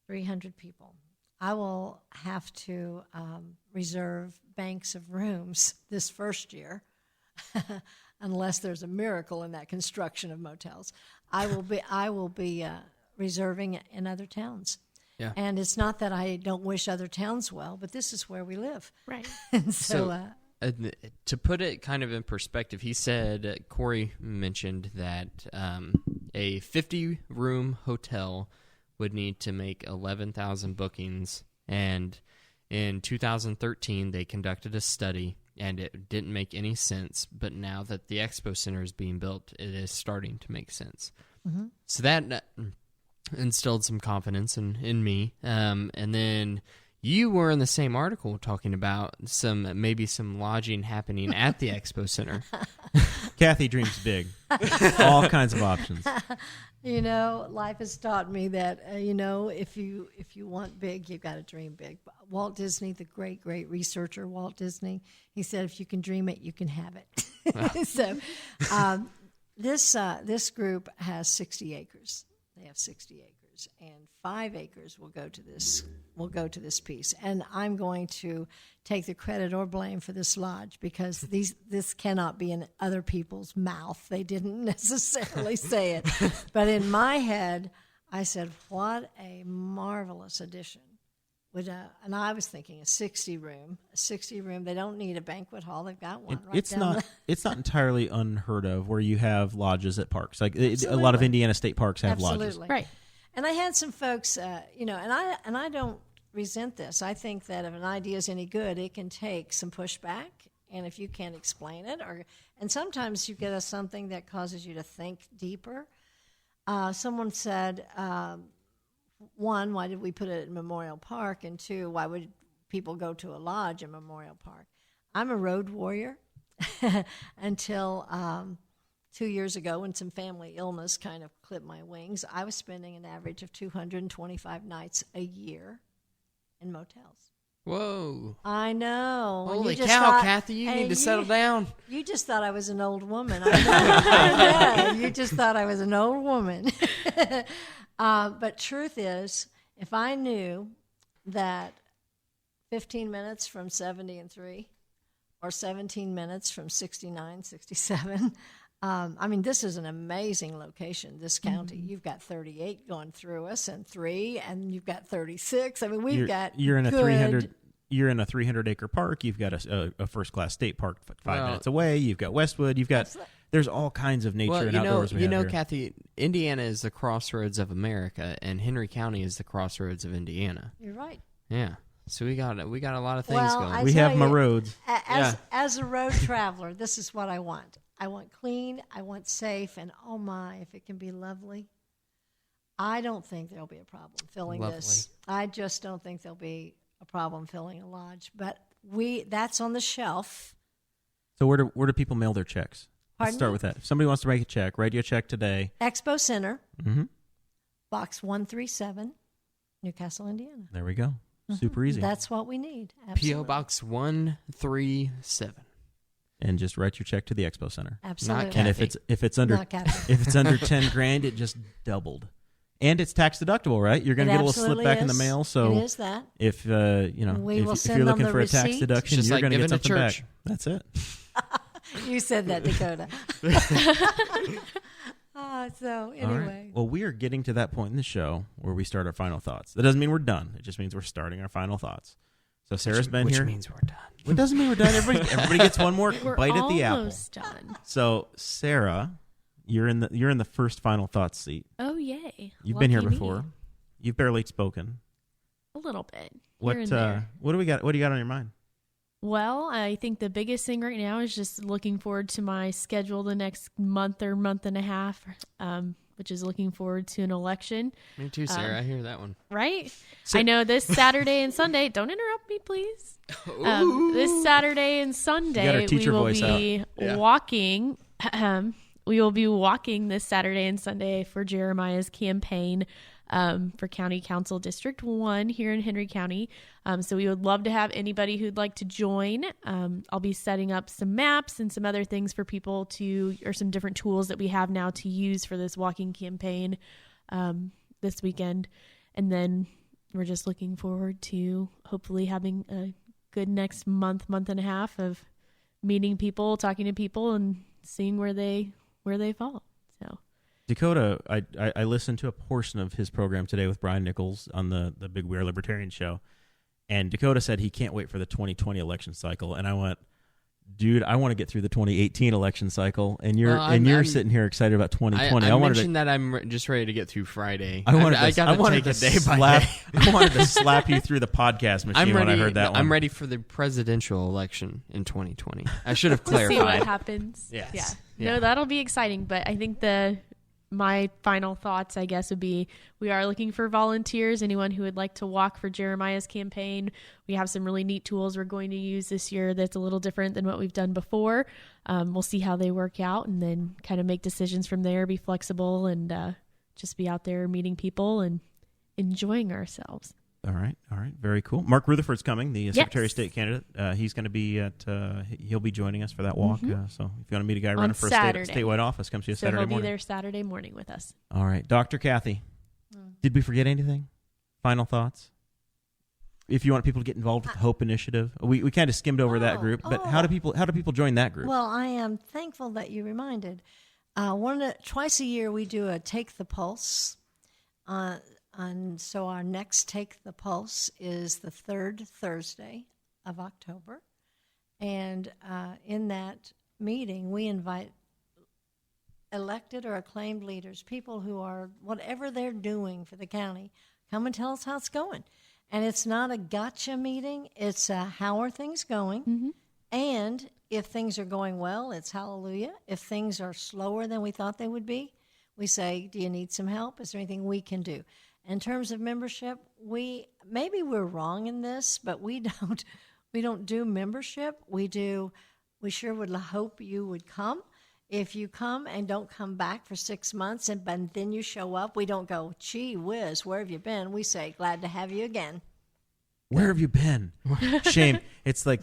S6: 300 people. I will have to reserve banks of rooms this first year, unless there's a miracle in that construction of motels. I will be reserving in other towns.
S3: Yeah.
S6: And it's not that I don't wish other towns well, but this is where we live.
S4: Right.
S6: And so
S3: to put it kind of in perspective, he said, Corey mentioned that a 50-room hotel would need to make 11,000 bookings, and in 2013 they conducted a study, and it didn't make any sense, but now that the Expo Center is being built, it is starting to make sense. Mm-hmm. So that instilled some confidence in me, and then you were in the same article talking about maybe some lodging happening at the Expo Center.
S2: Cathy dreams big. All kinds of options.
S6: Life has taught me that if you want big, you've got to dream big. Walt Disney, the great researcher Walt Disney, he said, if you can dream it, you can have it. So this group has 60 acres. They have 60 acres, and 5 acres will go to this piece. And I'm going to take the credit or blame for this lodge, because this cannot be in other people's mouth. They didn't necessarily say it. But in my head, I said, what a marvelous addition. And I was thinking a 60 room. They don't need a banquet hall. They've got one right down
S2: It's not entirely unheard of where you have lodges at parks. Like a lot of Indiana state parks have lodges.
S4: Right.
S6: And I had some folks, and I don't resent this. I think that if an idea is any good, it can take some pushback, and if you can't explain it, and sometimes you get something that causes you to think deeper. Someone said, one, why did we put it in Memorial Park? And two, why would people go to a lodge in Memorial Park? I'm a road warrior until 2 years ago, when some family illness kind of clipped my wings. I was spending an average of 225 nights a year in motels.
S3: Whoa.
S6: I know.
S3: Holy cow, Cathy, you need to settle down.
S6: You just thought I was an old woman. I know. You just thought I was an old woman. But truth is, if I knew that 15 minutes from 70 and 3 or 17 minutes from 69, 67, this is an amazing location, this county. Mm-hmm. You've got 38 going through us, and 3, and you've got 36. You're in a
S2: 300-acre park. You've got a first-class state park 5 minutes away. You've got Westwood. There's all kinds of nature and outdoors.
S3: Cathy, Indiana is the crossroads of America, and Henry County is the crossroads of Indiana.
S6: You're right.
S3: Yeah. So we got a lot of things going.
S2: We have my roads.
S6: As a road traveler, this is what I want. I want clean, I want safe, and oh my, if it can be lovely. I don't think there'll be a problem filling this. I just don't think there'll be a problem filling a lodge. But that's on the shelf.
S2: So where do people mail their checks? Let's start with that. If somebody wants to write you a check today.
S6: Expo Center, Box 137, Newcastle, Indiana.
S2: There we go. Super easy.
S6: That's what we need. Absolutely.
S3: P.O. Box 137.
S2: And just write your check to the Expo Center.
S6: Absolutely.
S3: Not
S2: and if it's under $10 grand, it just doubled. And it's tax deductible, right? You're going to get a little slip back in the mail. So
S6: it is that.
S2: If if you're looking for a tax deduction, you're going to get something back. That's it.
S6: You said that, Dakota. So anyway.
S2: Right. Well, we are getting to that point in the show where we start our final thoughts. That doesn't mean we're done. It just means we're starting our final thoughts. So Sarah's been here.
S3: Which means we're done.
S2: It doesn't mean we're done. Everybody gets one more bite at the apple.
S4: We're almost done.
S2: So Sarah, you're in the first final thoughts seat.
S4: Oh yay!
S2: You've been here
S4: Lucky
S2: before.
S4: me.
S2: You've barely spoken.
S4: A little bit.
S2: What
S4: here and there.
S2: what do we got? What do you got on your mind?
S4: Well, I think the biggest thing right now is just looking forward to my schedule the next month or month and a half, which is looking forward to an election.
S3: Me too, Sarah. I hear that one.
S4: Right? I know this Saturday and Sunday. Don't interrupt me, please. This Saturday and Sunday, we will be walking. We will be walking this Saturday and Sunday for Jeremiah's campaign for County Council District 1 here in Henry County. So we would love to have anybody who'd like to join. I'll be setting up some maps and some other things for people or some different tools that we have now to use for this walking campaign this weekend. And then we're just looking forward to hopefully having a good next month and a half of meeting people, talking to people, and seeing where they fall. So.
S2: Dakota, I listened to a portion of his program today with Brian Nichols on the Big We Are Libertarian show, and Dakota said he can't wait for the 2020 election cycle, and I went, Dude, I want to get through the 2018 election cycle, and you're sitting here excited about 2020.
S3: I mentioned that I'm just ready to get through Friday.
S2: I wanted
S3: to take a day by day.
S2: I wanted to slap you through the podcast machine when I heard that one.
S3: I'm ready for the presidential election in 2020. I should have
S4: To
S3: clarified.
S4: see what happens.
S2: Yes.
S4: Yeah. No, that'll be exciting. But I think my final thoughts, I guess, would be we are looking for volunteers, anyone who would like to walk for Jeremiah's campaign. We have some really neat tools we're going to use this year that's a little different than what we've done before. We'll see how they work out and then kind of make decisions from there, be flexible, and just be out there meeting people and enjoying ourselves.
S2: All right. Very cool. Mark Rutherford's coming, the Secretary of State candidate. He's going to be he'll be joining us for that walk. So if you want to meet a guy running for a statewide office, come see us Saturday morning.
S4: So he'll be there Saturday morning with us.
S2: All right. Dr. Kathy, did we forget anything? Final thoughts? If you want people to get involved with the Hope Initiative, we kind of skimmed over that group, but how do people join that group?
S6: Well, I am thankful that you reminded. Twice a year we do a Take the Pulse. And so our next Take the Pulse is the third Thursday of October. And in that meeting, we invite elected or acclaimed leaders, people who are, whatever they're doing for the county, come and tell us how it's going. And it's not a gotcha meeting. It's a how are things going? Mm-hmm. And if things are going well, it's hallelujah. If things are slower than we thought they would be, we say, do you need some help? Is there anything we can do? In terms of membership, maybe we're wrong in this, but we don't do membership. We sure would hope you would come. If you come and don't come back for 6 months but then you show up, we don't go, gee whiz, where have you been? We say, glad to have you again.
S2: Where have you been? Shame. It's like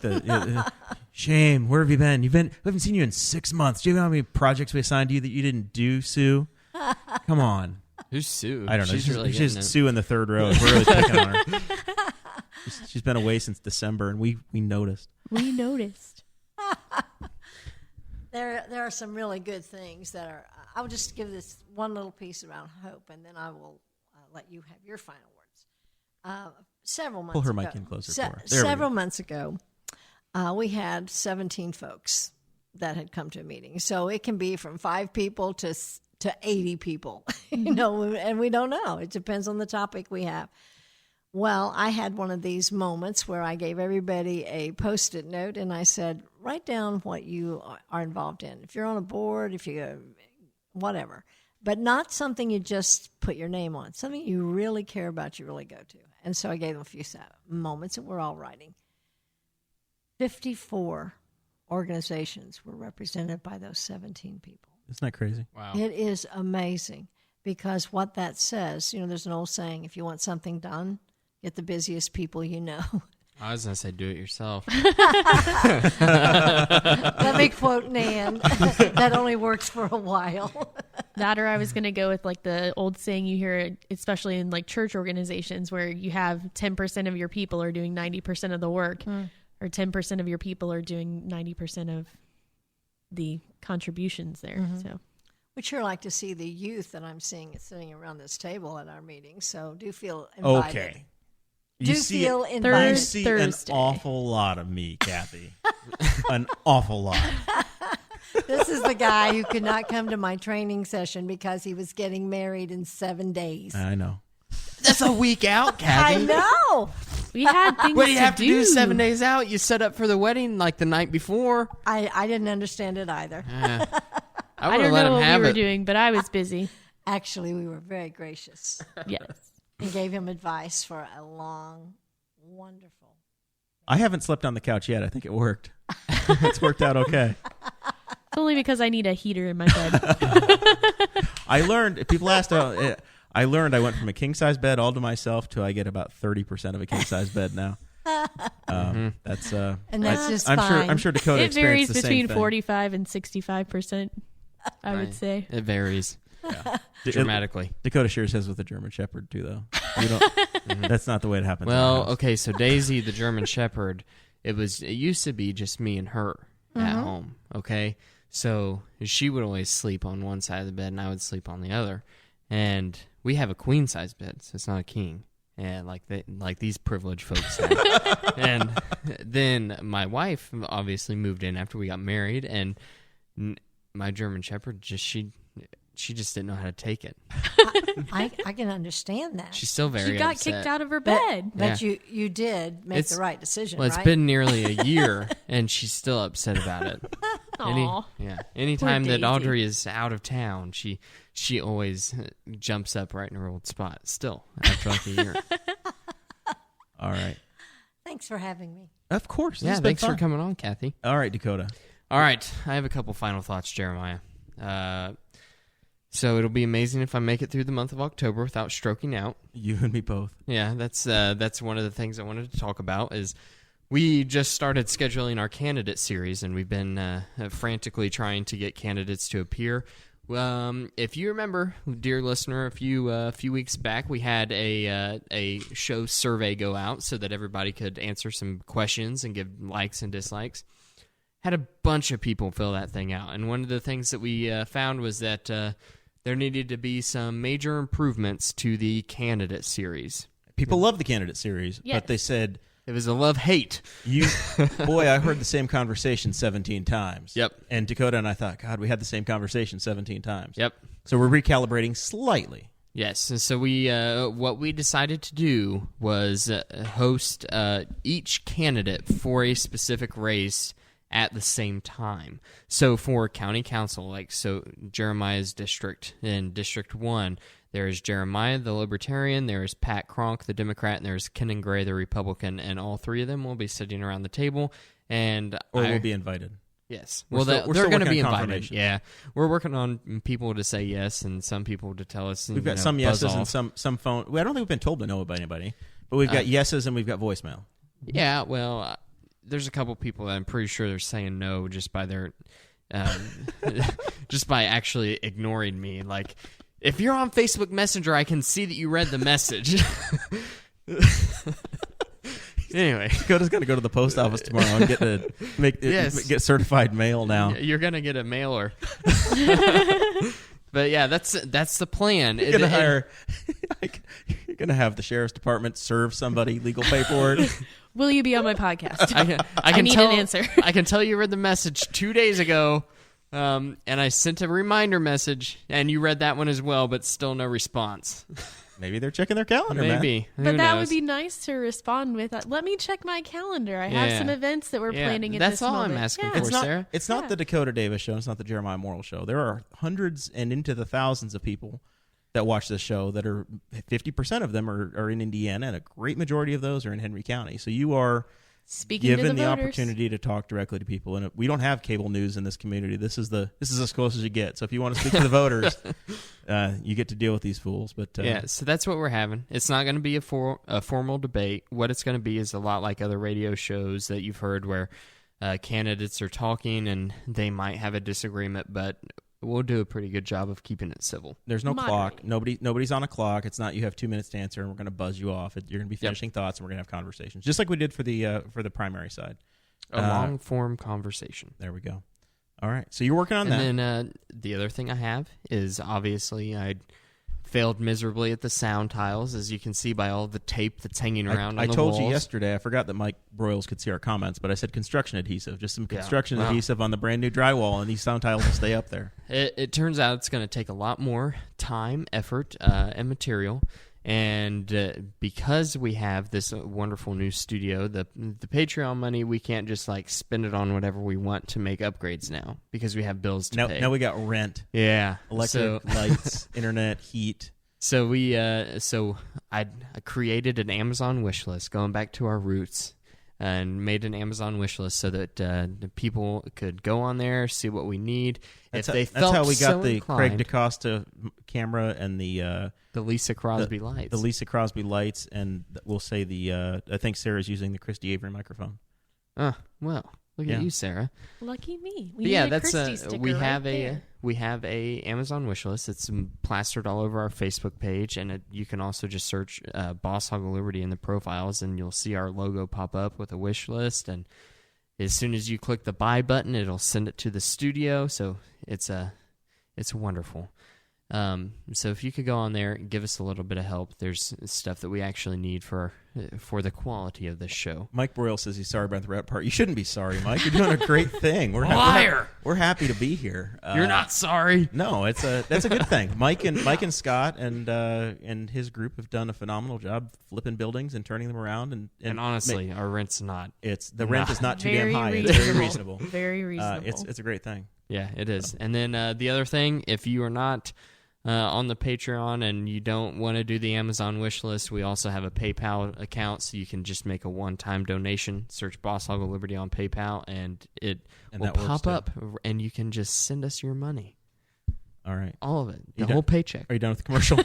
S2: shame. Where have you been? We haven't seen you in 6 months. Do you know how many projects we assigned to you that you didn't do, Sue? Come on.
S3: Who's Sue?
S2: I don't know.
S3: She's
S2: Sue in the third row. We're really picking on her. She's been away since December, and we noticed.
S4: We noticed.
S6: There are some really good things that are. I'll just give this one little piece around hope, and then I will let you have your final words. Several months ago.
S2: Pull her mic in closer for her.
S6: Several months ago, we had 17 folks that had come to a meeting. So it can be from 5 people to 80 people, and we don't know. It depends on the topic we have. Well, I had one of these moments where I gave everybody a Post-it note, and I said, write down what you are involved in. If you're on a board, if you whatever, but not something you just put your name on, something you really care about, you really go to. And so I gave them a few moments, and we're all writing. 54 organizations were represented by those 17 people.
S2: Isn't that crazy?
S3: Wow.
S6: It is amazing because what that says, there's an old saying, if you want something done, get the busiest people you know.
S3: I was going to say do it yourself.
S6: Let me quote Nan. That only works for a while.
S4: That, or I was going to go with like the old saying you hear, especially in like church organizations where you have 10% of your people are doing 90% of the work, or 10% of your people are doing 90% of the contributions there. Mm-hmm. So
S6: we'd sure like to see the youth that I'm seeing sitting around this table at our meeting. So do feel invited.
S2: Okay.
S6: You feel invited.
S2: You see Thursday. An awful lot of me, Kathy. An awful lot.
S6: This is the guy who could not come to my training session because he was getting married in 7 days.
S2: I know.
S3: That's a week out, Kathy.
S6: I know.
S4: We had things
S3: what do you have to do 7 days out? You set up for the wedding like the night before.
S6: I didn't understand it either.
S4: I don't know what we were doing, but I was busy.
S6: Actually, we were very gracious.
S4: Yes.
S6: And gave him advice for a long, wonderful.
S2: I haven't slept on the couch yet. I think it worked. It's worked out okay.
S4: It's only because I need a heater in my bed.
S2: I learned, people asked, I went from a king-size bed all to myself to I get about 30% of a king-size bed now.
S6: And that's just
S2: I'm
S6: fine.
S2: I'm sure Dakota
S4: it varies
S2: experienced the
S4: between
S2: same
S4: 45 and 65%, I would say.
S3: It varies.
S2: Yeah.
S3: Dramatically.
S2: Dakota shares his with a German Shepherd too, though. That's not the way it happens.
S3: Well, okay, so Daisy, the German Shepherd, it used to be just me and her at home. Okay, so she would always sleep on one side of the bed, and I would sleep on the other. And we have a queen size bed, so it's not a king. and like these privileged folks have. And then my wife obviously moved in after we got married, and my German Shepherd she just didn't know how to take it.
S6: I can understand that.
S3: She's still very
S4: She got
S3: upset.
S4: kicked out of her bed.
S6: But
S3: Yeah.
S6: you did make the right decision,
S3: Well,
S6: right?
S3: it's been nearly a year, and she's still upset about it.
S4: Aw.
S3: Anytime that
S4: Daisy.
S3: Audrey is out of town, she always jumps up right in her old spot. Still, after like a year.
S2: All right.
S6: Thanks for having me.
S2: Of course.
S3: Yeah, thanks for coming on, Cathy.
S2: All right, Dakota.
S3: All right, I have a couple final thoughts, Jeremiah. So it'll be amazing if I make it through the month of October without stroking out.
S2: You and me both.
S3: Yeah, that's one of the things I wanted to talk about is we just started scheduling our candidate series, and we've been frantically trying to get candidates to appear. If you remember, dear listener, a few weeks back, we had a show survey go out so that everybody could answer some questions and give likes and dislikes. Had a bunch of people fill that thing out, and one of the things that we found was that there needed to be some major improvements to the candidate series.
S2: People love the candidate series,
S4: Yes.
S2: but they said,
S3: It was a love-hate.
S2: boy, I heard the same conversation 17 times.
S3: Yep.
S2: And Dakota and I thought, God, we had the same conversation 17 times.
S3: Yep.
S2: So we're recalibrating slightly.
S3: Yes, and so we what we decided to do was host each candidate for a specific race at the same time. So for county council, Jeremiah's district in District 1, there is Jeremiah, the Libertarian, there is Pat Cronk, the Democrat, and there's Kenan Gray, the Republican, and all three of them will be sitting around the table. And
S2: Or we'll be invited.
S3: Yes.
S2: We're
S3: They're
S2: still
S3: going to
S2: working
S3: be
S2: on
S3: invited.
S2: confirmation.
S3: Yeah. We're working on people to say yes and some people to tell us.
S2: We've got some
S3: buzz
S2: yeses and
S3: off.
S2: some phone. I don't think we've been told to know about anybody, but we've got yeses and we've got voicemail.
S3: Yeah, well, there's a couple people that I'm pretty sure they're saying no just by their, just by actually ignoring me. Like, if you're on Facebook Messenger, I can see that you read the message. Anyway,
S2: Dakota's going to go to the post office tomorrow and get certified mail now.
S3: you're gonna get a mailer. But yeah, that's the plan.
S2: You're going to have the sheriff's department serve somebody legal paperwork.
S4: Will you be on my podcast?
S3: I can
S4: need
S3: tell,
S4: an answer.
S3: I can tell you read the message 2 days ago, and I sent a reminder message, and you read that one as well, but still no response.
S2: Maybe they're checking their calendar,
S3: Maybe. Who
S4: But that
S3: knows?
S4: would be nice to respond with. Let me check my calendar. I have
S3: Yeah.
S4: some events that we're
S3: Yeah,
S4: planning at
S3: that's
S4: this
S3: all
S4: moment.
S3: I'm asking
S4: Yeah.
S3: for, Sarah.
S2: It's not the Dakota Davis show. It's not the Jeremiah Morrell show. There are hundreds and into the thousands of people that watch this show that are 50% of them are in Indiana, and a great majority of those are in Henry County. So you are
S4: Speaking to
S2: given
S4: the
S2: the
S4: voters.
S2: opportunity to talk directly to people, and we don't have cable news in this community. This is as close as you get. So if you want to speak to the voters, you get to deal with these fools. But
S3: Yeah, so that's what we're having. It's not going to be a formal debate. What it's going to be is a lot like other radio shows that you've heard where candidates are talking and they might have a disagreement, but we'll do a pretty good job of keeping it civil.
S2: there's no clock.
S4: Moderating.
S2: Nobody's on a clock. It's not you have 2 minutes to answer, and we're going to buzz you off. You're going to be finishing thoughts, and we're going to have conversations, just like we did for the primary side.
S3: A long-form conversation.
S2: There we go. All right. So you're working on that.
S3: And then the other thing I have is obviously I failed miserably at the sound tiles, as you can see by all the tape that's hanging around
S2: I
S3: on the
S2: told
S3: walls.
S2: you yesterday, I forgot that Mike Broyles could see our comments, but I said construction adhesive, just some construction
S3: Wow.
S2: adhesive on the brand new drywall, and these sound tiles will stay up there.
S3: It turns out it's going to take a lot more time, effort, and material. And because we have this wonderful new studio, the Patreon money, we can't just spend it on whatever we want to make upgrades now because we have bills to pay.
S2: Now we got rent,
S3: Yeah.
S2: electric, lights, internet, heat.
S3: So I created an Amazon wish list, going back to our roots, and made an Amazon wish list so that the people could go on there, see what we need.
S2: That's
S3: If they
S2: how
S3: felt
S2: we got
S3: so
S2: the
S3: inclined,
S2: Craig DaCosta camera and the
S3: Lisa Crosby lights.
S2: the Lisa Crosby lights, and we'll say I think Sarah's using the Christy Avery microphone.
S3: Well, look
S2: Yeah.
S3: at you, Sarah.
S4: Lucky me.
S3: But
S4: We need
S3: yeah,
S4: a
S3: that's
S4: Christie sticker
S3: we have
S4: right
S3: we have a Amazon wish list. It's plastered all over our Facebook page, and you can also just search Boss Hog of Liberty in the profiles, and you'll see our logo pop up with a wish list. And as soon as you click the buy button, it'll send it to the studio. So it's wonderful. So if you could go on there and give us a little bit of help, there's stuff that we actually need for the quality of this show.
S2: Mike Broyle says he's sorry about the rap part. You shouldn't be sorry, Mike. You're doing a great thing.
S3: Liar!
S2: We're happy to be here.
S3: You're not sorry.
S2: No, that's a good thing. Mike and Scott and his group have done a phenomenal job flipping buildings and turning them around. And
S3: honestly, our rent's not.
S2: The rent is not too
S4: Very
S2: damn high.
S4: reasonable.
S2: It's very reasonable.
S4: Very reasonable.
S2: It's a great thing.
S3: Yeah, it is. And then the other thing, if you are not on the Patreon and you don't want to do the Amazon wish list, we also have a PayPal account, so you can just make a one-time donation. Search Boss Hog of Liberty on PayPal, and it will pop up, and you can just send us your money.
S2: All right.
S3: All of it. The whole paycheck.
S2: Are you done with the commercial?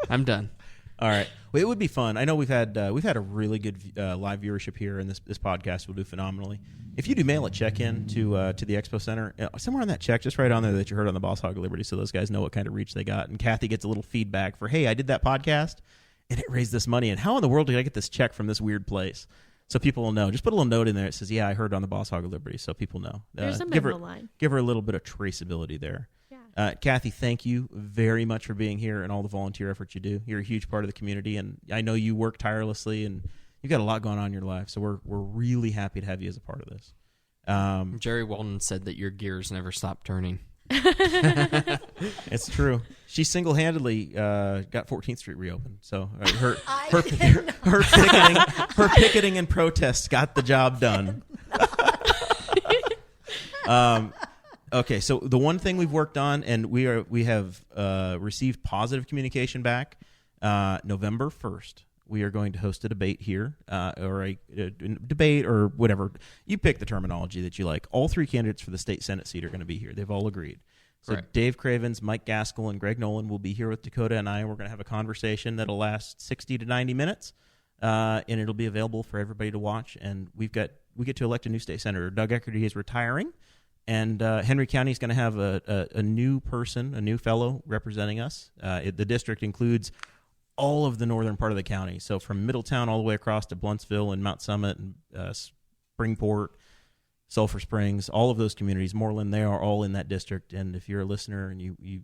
S3: I'm done.
S2: All right. Well, it would be fun. I know we've had a really good live viewership here, and this podcast will do phenomenally. If you do mail a check in to the Expo Center, somewhere on that check, just write on there that you heard on the Boss Hog of Liberty, so those guys know what kind of reach they got. And Cathy gets a little feedback for, hey, I did that podcast, and it raised this money, and how in the world did I get this check from this weird place? So people will know. Just put a little note in there that says, yeah, I heard on the Boss Hog of Liberty, so people know.
S4: There's a memo line.
S2: Give her a little bit of traceability there.
S4: Yeah.
S2: Cathy, thank you very much for being here and all the volunteer efforts you do. You're a huge part of the community, and I know you work tirelessly, and you've got a lot going on in your life, so we're really happy to have you as a part of this.
S3: Jerry Walton said that your gears never stop turning.
S2: It's true. She single-handedly got 14th Street reopened. So her picketing and protests got the job done. Okay, so the one thing we've worked on, and we have received positive communication back. November 1st, we are going to host a debate here, or a debate, or whatever. You pick the terminology that you like. All three candidates for the state Senate seat are going to be here. They've all agreed. So
S3: Correct.
S2: Dave Cravens, Mike Gaskell, and Greg Nolan will be here with Dakota and I. We're going to have a conversation that'll last 60 to 90 minutes, and it'll be available for everybody to watch. And we get to elect a new state senator. Doug Eckerty is retiring. And Henry County is going to have a new person, a new fellow representing us. The district includes all of the northern part of the county. So from Middletown all the way across to Bluntsville and Mount Summit and Springport, Sulphur Springs, all of those communities, Moreland, they are all in that district. And if you're a listener and you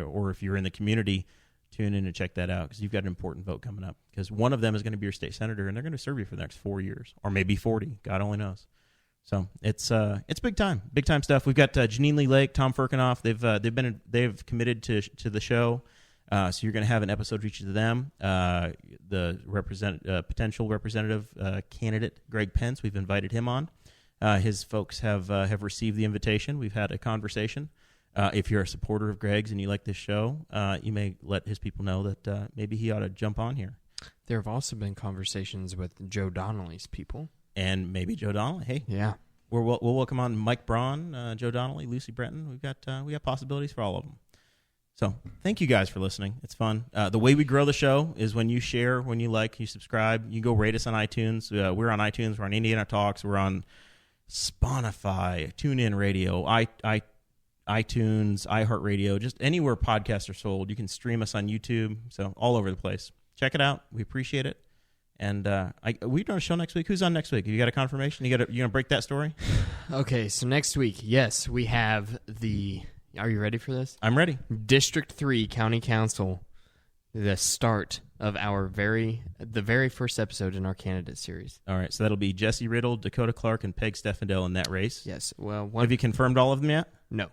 S2: or if you're in the community, tune in and check that out, because you've got an important vote coming up. Because one of them is going to be your state senator, and they're going to serve you for the next 4 years, or maybe 40. God only knows. So it's big time stuff. We've got Janine Lee Lake, Tom Firkinoff. They've committed to the show. So you're going to have an episode for each of them. The potential representative candidate Greg Pence, we've invited him on. His folks have received the invitation. We've had a conversation. If you're a supporter of Greg's and you like this show, you may let his people know that maybe he ought to jump on here.
S3: There have also been conversations with Joe Donnelly's people.
S2: And maybe Joe Donnelly. Hey,
S3: yeah,
S2: we'll welcome on Mike Braun, Joe Donnelly, Lucy Brenton. We got possibilities for all of them. So thank you guys for listening. It's fun. The way we grow the show is when you share, when you like, you subscribe. You go rate us on iTunes. We're on iTunes. We're on Indiana Talks. We're on Spotify, TuneIn Radio, iTunes, iHeartRadio, just anywhere podcasts are sold. You can stream us on YouTube. So all over the place. Check it out. We appreciate it. And we doing a show next week. Who's on next week? You got a confirmation? You gonna break that story?
S3: Okay, so next week, yes, we have Are you ready for this?
S2: I'm ready.
S3: District 3 County Council, the start of the very first episode in our candidate series.
S2: All right, so that'll be Jesse Riddle, Dakota Clark, and Peg Steffendale in that race.
S3: Yes. Well,
S2: have you confirmed all of them yet?
S3: No,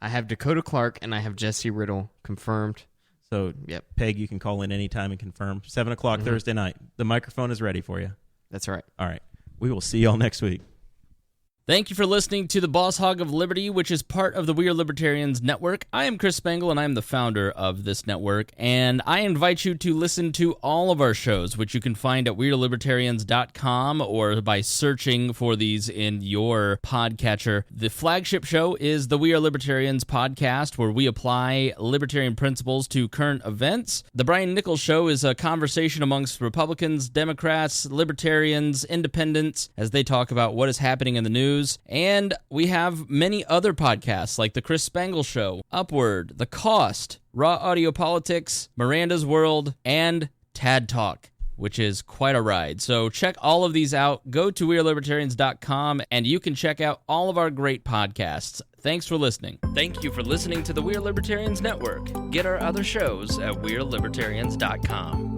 S3: I have Dakota Clark and I have Jesse Riddle confirmed.
S2: So,
S3: yep.
S2: Peg, you can call in anytime and confirm. 7 o'clock Thursday night. The microphone is ready for you.
S3: That's right.
S2: All right. We will see y'all next week.
S1: Thank you for listening to the Boss Hog of Liberty, which is part of the We Are Libertarians Network. I am Chris Spangle, and I am the founder of this network, and I invite you to listen to all of our shows, which you can find at wearelibertarians.com or by searching for these in your podcatcher. The flagship show is the We Are Libertarians podcast, where we apply libertarian principles to current events. The Brian Nichols Show is a conversation amongst Republicans, Democrats, Libertarians, Independents, as they talk about what is happening in the news. And we have many other podcasts like The Chris Spangle Show, Upward, The Cost, Raw Audio Politics, Miranda's World, and Tad Talk, which is quite a ride. So check all of these out. Go to wearelibertarians.com and you can check out all of our great podcasts. Thanks for listening. Thank you for listening to the We Are Libertarians Network. Get our other shows at wearelibertarians.com.